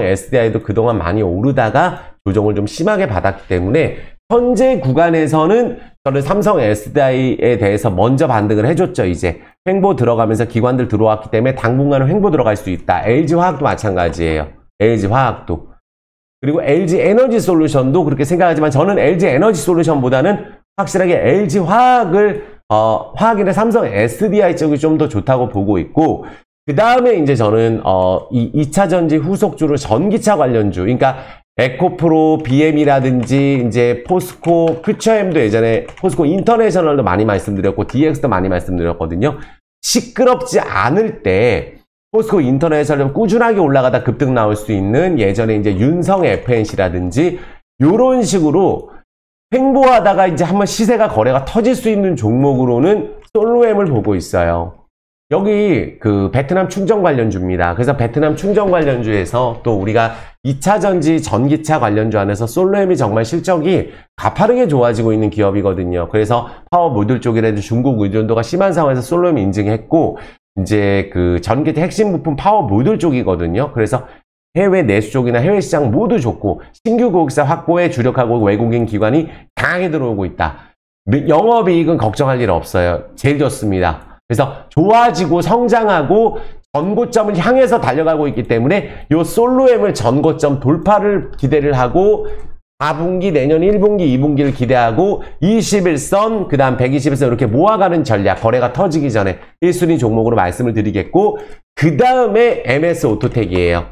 SDI도 그동안 많이 오르다가 조정을 좀 심하게 받았기 때문에 현재 구간에서는 저는 삼성 SDI에 대해서 먼저 반등을 해줬죠. 이제 횡보 들어가면서 기관들 들어왔기 때문에 당분간은 횡보 들어갈 수 있다. LG화학도 마찬가지예요. LG화학도. 그리고 LG에너지솔루션도 그렇게 생각하지만 저는 LG에너지솔루션보다는 확실하게 LG화학을 화학이나 삼성 SDI 쪽이 좀 더 좋다고 보고 있고 그 다음에 이제 저는 이 2차전지 후속주로 전기차 관련주 그러니까 에코프로, BM이라든지 이제 포스코, 퓨처엠도 예전에 포스코 인터내셔널도 많이 말씀드렸고 DX도 많이 말씀드렸거든요. 시끄럽지 않을 때 포스코 인터내셔널 꾸준하게 올라가다 급등 나올 수 있는 예전에 이제 윤성 FNC라든지 이런 식으로 횡보하다가 이제 한번 시세가 거래가 터질 수 있는 종목으로는 솔로엠을 보고 있어요. 여기 베트남 충전 관련주입니다. 그래서 베트남 충전 관련주에서 또 우리가 2차전지 전기차 관련주 안에서 솔로엠이 정말 실적이 가파르게 좋아지고 있는 기업이거든요. 그래서 파워 모듈 쪽이라도 중국 의존도가 심한 상황에서 솔로엠이 인증했고 이제 전기차 핵심 부품 파워 모듈 쪽이거든요. 그래서 해외 내수 쪽이나 해외 시장 모두 좋고 신규 고객사 확보에 주력하고 외국인 기관이 강하게 들어오고 있다. 영업이익은 걱정할 일 없어요. 제일 좋습니다. 그래서 좋아지고 성장하고 전고점을 향해서 달려가고 있기 때문에 이 솔로엠을 전고점 돌파를 기대를 하고 4분기 내년 1분기 2분기를 기대하고 21선 그 다음 120선 이렇게 모아가는 전략 거래가 터지기 전에 1순위 종목으로 말씀을 드리겠고 그 다음에 MS 오토텍이에요.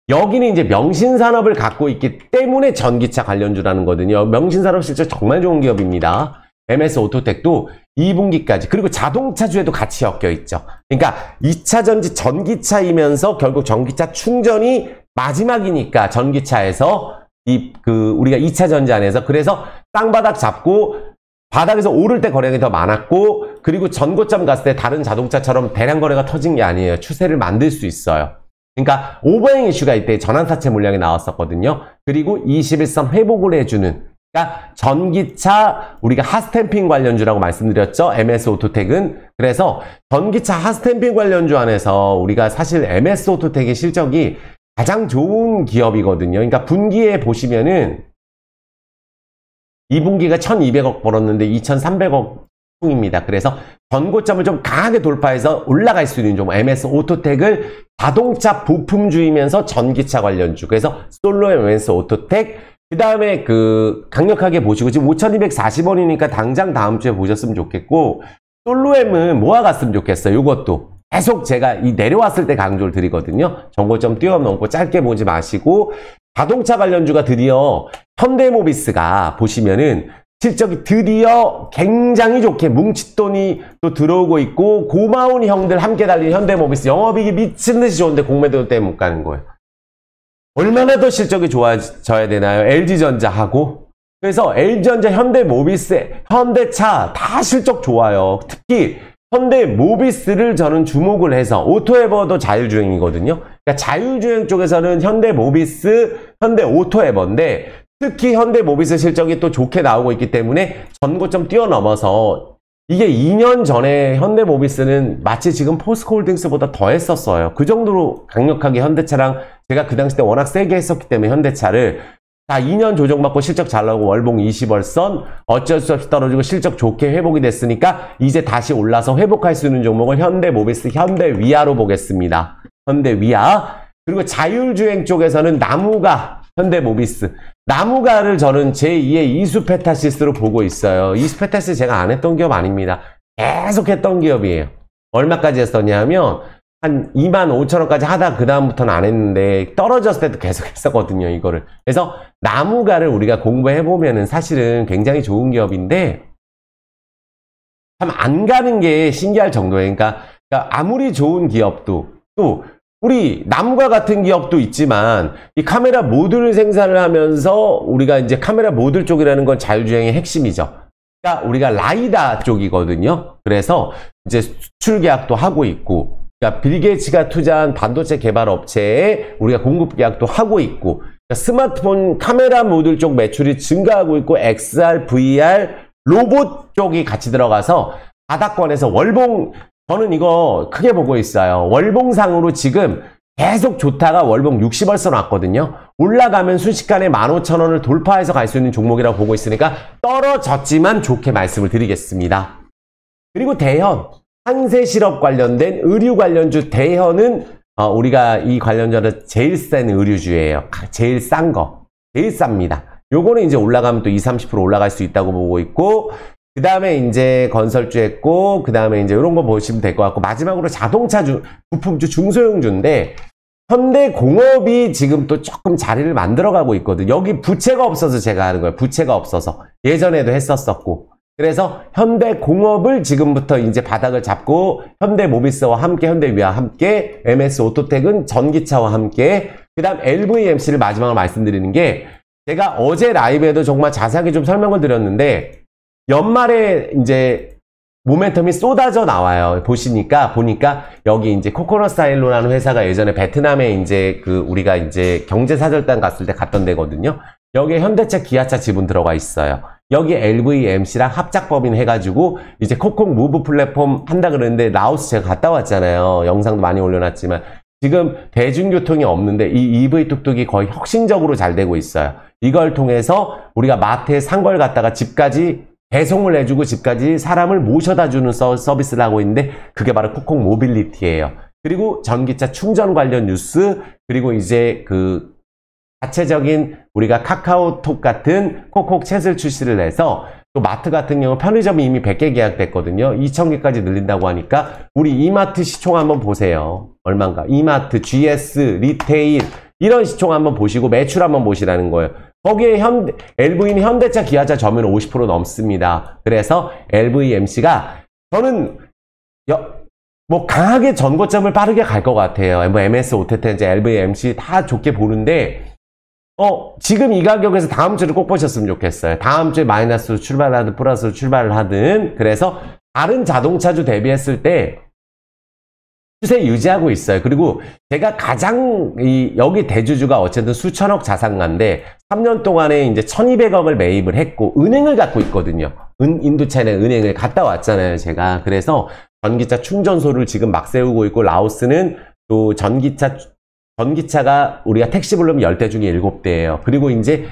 여기는 이제 명신산업을 갖고 있기 때문에 전기차 관련주라는 거거든요. 명신산업 실적 정말 좋은 기업입니다. MS 오토텍도 2분기까지 그리고 자동차주에도 같이 엮여 있죠. 그러니까 2차전지 전기차이면서 결국 전기차 충전이 마지막이니까 전기차에서 우리가 2차전지 안에서 그래서 땅바닥 잡고 바닥에서 오를 때 거래량이 더 많았고 그리고 전고점 갔을 때 다른 자동차처럼 대량 거래가 터진 게 아니에요. 추세를 만들 수 있어요. 그러니까 오버행 이슈가 이때 전환사채 물량이 나왔었거든요. 그리고 21선 회복을 해주는 그러니까 전기차 우리가 핫스탬핑 관련주라고 말씀드렸죠. MS 오토텍은. 그래서 전기차 핫스탬핑 관련주 안에서 우리가 사실 MS 오토텍의 실적이 가장 좋은 기업이거든요. 그러니까 분기에 보시면은 2분기가 1,200억 벌었는데 2,300억 입니다. 그래서 전고점을 좀 강하게 돌파해서 올라갈 수 있는 종목 MS 오토텍을 자동차 부품주이면서 전기차 관련주. 그래서 솔로엠 MS 오토텍 그 다음에 강력하게 보시고 지금 5,240원이니까 당장 다음 주에 보셨으면 좋겠고 솔로엠은 모아갔으면 좋겠어요. 요것도 계속 제가 내려왔을 때 강조를 드리거든요. 전고점 뛰어넘고 짧게 보지 마시고 자동차 관련주가 드디어 현대모비스가 보시면은 실적이 드디어 굉장히 좋게 뭉칫돈이 또 들어오고 있고 고마운 형들 함께 달린 현대모비스 영업이익이 미친듯이 좋은데 공매도 때문에 못 가는 거예요. 얼마나 더 실적이 좋아져야 되나요? LG전자하고. 그래서 LG전자, 현대모비스, 현대차 다 실적 좋아요. 특히 현대모비스를 저는 주목을 해서 오토에버도 자율주행이거든요. 그러니까 자율주행 쪽에서는 현대모비스, 현대오토에버인데 특히 현대모비스 실적이 또 좋게 나오고 있기 때문에 전고점 뛰어넘어서 이게 2년 전에 현대모비스는 마치 지금 포스코홀딩스보다 더 했었어요. 그 정도로 강력하게 현대차랑 제가 그 당시 때 워낙 세게 했었기 때문에 현대차를 다 2년 조정받고 실적 잘 나오고 월봉 20월선 어쩔 수 없이 떨어지고 실적 좋게 회복이 됐으니까 이제 다시 올라서 회복할 수 있는 종목을 현대모비스, 현대위아로 보겠습니다. 현대위아. 그리고 자율주행 쪽에서는 나무가 현대모비스. 나무가를 저는 제2의 이수페타시스로 보고 있어요. 이수페타시스 제가 안 했던 기업 아닙니다. 계속 했던 기업이에요. 얼마까지 했었냐면 한 25,000원까지 하다 그 다음부터는 안 했는데 떨어졌을 때도 계속 했었거든요. 이거를. 그래서 나무가를 우리가 공부해보면은 사실은 굉장히 좋은 기업인데 참 안 가는 게 신기할 정도예요. 그러니까 아무리 좋은 기업도 또 우리 나무가 같은 기업도 있지만 이 카메라 모듈 생산을 하면서 우리가 이제 카메라 모듈 쪽이라는 건 자율주행의 핵심이죠. 그러니까 우리가 라이다 쪽이거든요. 그래서 이제 수출 계약도 하고 있고, 그러니까 빌 게이츠가 투자한 반도체 개발 업체에 우리가 공급 계약도 하고 있고, 그러니까 스마트폰 카메라 모듈 쪽 매출이 증가하고 있고, XR, VR, 로봇 쪽이 같이 들어가서 바닥권에서 월봉, 저는 이거 크게 보고 있어요. 월봉상으로 지금 계속 좋다가 월봉 60월선 왔거든요. 올라가면 순식간에 15,000원을 돌파해서 갈 수 있는 종목이라고 보고 있으니까 떨어졌지만 좋게 말씀을 드리겠습니다. 그리고 대현, 한세실업 관련된 의류 관련주 대현은 우리가 이 관련주는 제일 센 의류주예요. 제일 싼 거. 제일 쌉니다. 요거는 이제 올라가면 또 20, 30% 올라갈 수 있다고 보고 있고, 그 다음에 이제 건설주 했고, 그 다음에 이제 이런 거 보시면 될 것 같고, 마지막으로 자동차주, 부품주, 중소형주인데, 현대공업이 지금 또 조금 자리를 만들어가고 있거든요. 여기 부채가 없어서 제가 하는 거예요. 부채가 없어서. 예전에도 했었었고. 그래서 현대공업을 지금부터 이제 바닥을 잡고, 현대모비스와 함께, 현대위와 함께, MS오토텍은 전기차와 함께, 그 다음 LVMC를 마지막으로 말씀드리는 게, 제가 어제 라이브에도 정말 자세하게 좀 설명을 드렸는데, 연말에 이제 모멘텀이 쏟아져 나와요. 보니까 여기 이제 코코넛 스타일로라는 회사가 예전에 베트남에 이제 우리가 이제 경제사절단 갔을 때 갔던 데거든요. 여기에 현대차, 기아차 지분 들어가 있어요. 여기 LVMC랑 합작법인 해가지고 이제 코콕 무브 플랫폼 한다 그러는데 라오스 제가 갔다 왔잖아요. 영상도 많이 올려놨지만 지금 대중교통이 없는데 이 EV 뚝뚝이 거의 혁신적으로 잘 되고 있어요. 이걸 통해서 우리가 마트에 산 걸 갖다가 집까지 배송을 해주고 집까지 사람을 모셔다 주는 서비스를 하고 있는데 그게 바로 코콕 모빌리티예요. 그리고 전기차 충전 관련 뉴스, 그리고 이제 자체적인 우리가 카카오톡 같은 코콕 챗을 출시를 해서 또 마트 같은 경우 편의점이 이미 100개 계약됐거든요. 2,000개까지 늘린다고 하니까 우리 이마트 시총 한번 보세요. 얼마인가? 이마트, GS, 리테일 이런 시총 한번 보시고 매출 한번 보시라는 거예요. 거기에 LV는 현대차, 기아차 점유율 50% 넘습니다. 그래서 LVMC가 저는 뭐 강하게 전고점을 빠르게 갈 것 같아요. 뭐 MS, 오테텐, LVMC 다 좋게 보는데 지금 이 가격에서 다음 주를 꼭 보셨으면 좋겠어요. 다음 주에 마이너스로 출발하든 플러스로 출발을 하든. 그래서 다른 자동차주 대비했을 때 추세 유지하고 있어요. 그리고 제가 가장 여기 대주주가 어쨌든 수천억 자산가인데 3년 동안에 이제 1,200억을 매입을 했고 은행을 갖고 있거든요. 인도차이나 은행을 갔다 왔잖아요, 제가. 그래서 전기차 충전소를 지금 막 세우고 있고 라오스는 또 전기차가 우리가 택시 부르면 10대 중에 7대예요. 그리고 이제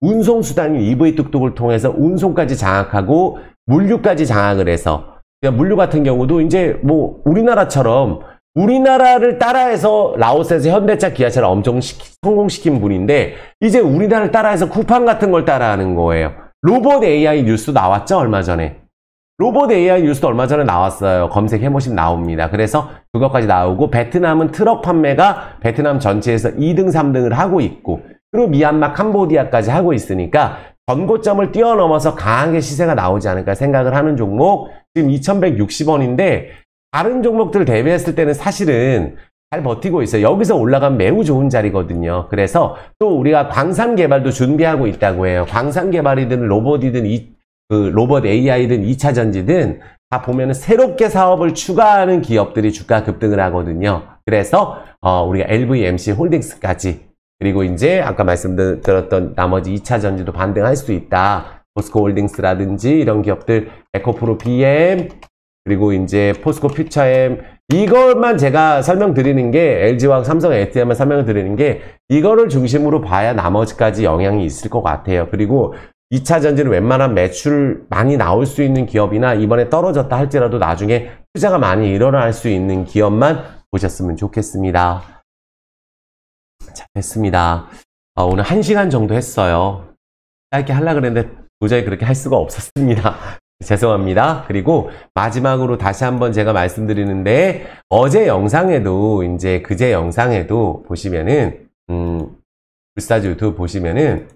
운송수단인 EV 뚝뚝을 통해서 운송까지 장악하고 물류까지 장악을 해서 물류 같은 경우도 이제 뭐 우리나라처럼 우리나라를 따라해서 라오스에서 현대차, 기아차를 엄청 성공시킨 분인데 이제 우리나라를 따라해서 쿠팡 같은 걸 따라하는 거예요. 로봇 AI 뉴스 나왔죠? 얼마 전에. 로봇 AI 뉴스도 얼마 전에 나왔어요. 검색해보시면 나옵니다. 그래서 그것까지 나오고 베트남은 트럭 판매가 베트남 전체에서 2등, 3등을 하고 있고 그리고 미얀마, 캄보디아까지 하고 있으니까 전고점을 뛰어넘어서 강하게 시세가 나오지 않을까 생각을 하는 종목 지금 2,160원인데 다른 종목들 대비했을 때는 사실은 잘 버티고 있어요. 여기서 올라가면 매우 좋은 자리거든요. 그래서 또 우리가 광산 개발도 준비하고 있다고 해요. 광산 개발이든 로봇이든 로봇 AI든 2차 전지든 다 보면은 새롭게 사업을 추가하는 기업들이 주가 급등을 하거든요. 그래서 우리가 LVMC 홀딩스까지 그리고 이제 아까 말씀드렸던 나머지 2차 전지도 반등할 수 있다. 포스코 홀딩스라든지 이런 기업들, 에코프로 BM, 그리고 이제 포스코 퓨처엠 이것만 제가 설명드리는 게 LG화학, 삼성, STM만 설명을 드리는 게 이거를 중심으로 봐야 나머지까지 영향이 있을 것 같아요. 그리고 2차 전지는 웬만한 매출 많이 나올 수 있는 기업이나 이번에 떨어졌다 할지라도 나중에 투자가 많이 일어날 수 있는 기업만 보셨으면 좋겠습니다. 자, 됐습니다. 오늘 1시간 정도 했어요. 짧게 하려고 그랬는데 도저히 그렇게 할 수가 없었습니다. 죄송합니다. 그리고 마지막으로 다시 한번 제가 말씀드리는데, 어제 영상에도, 이제 그제 영상에도 보시면은, 불사조 유튜브 보시면은,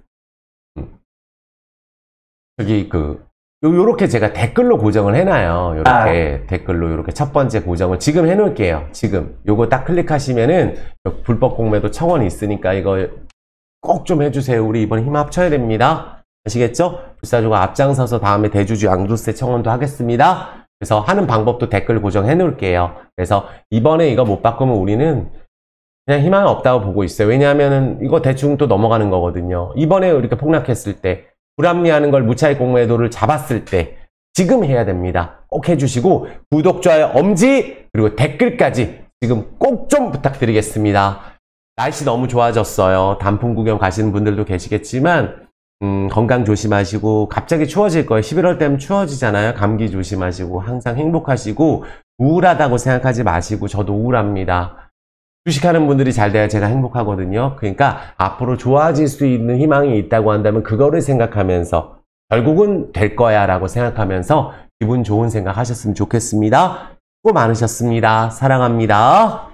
여기 요렇게 제가 댓글로 고정을 해놔요. 요렇게 댓글로 요렇게 첫 번째 고정을 지금 해놓을게요. 지금 요거 딱 클릭하시면은 불법 공매도 청원이 있으니까 이거 꼭 좀 해주세요. 우리 이번에 힘 합쳐야 됩니다. 아시겠죠? 불사조가 앞장서서 다음에 대주주 양도세 청원도 하겠습니다. 그래서 하는 방법도 댓글 고정해 놓을게요. 그래서 이번에 이거 못 바꾸면 우리는 그냥 희망이 없다고 보고 있어요. 왜냐하면은 이거 대충 또 넘어가는 거거든요. 이번에 이렇게 폭락했을 때, 불합리하는 걸 무차익 공매도를 잡았을 때 지금 해야 됩니다. 꼭 해주시고 구독, 좋아요, 엄지, 그리고 댓글까지 지금 꼭 좀 부탁드리겠습니다. 날씨 너무 좋아졌어요. 단풍 구경 가시는 분들도 계시겠지만 건강 조심하시고, 갑자기 추워질 거예요. 11월 되면 추워지잖아요. 감기 조심하시고 항상 행복하시고, 우울하다고 생각하지 마시고. 저도 우울합니다. 주식하는 분들이 잘 돼야 제가 행복하거든요. 그러니까 앞으로 좋아질 수 있는 희망이 있다고 한다면 그거를 생각하면서 결국은 될 거야 라고 생각하면서 기분 좋은 생각 하셨으면 좋겠습니다. 수고 많으셨습니다. 사랑합니다.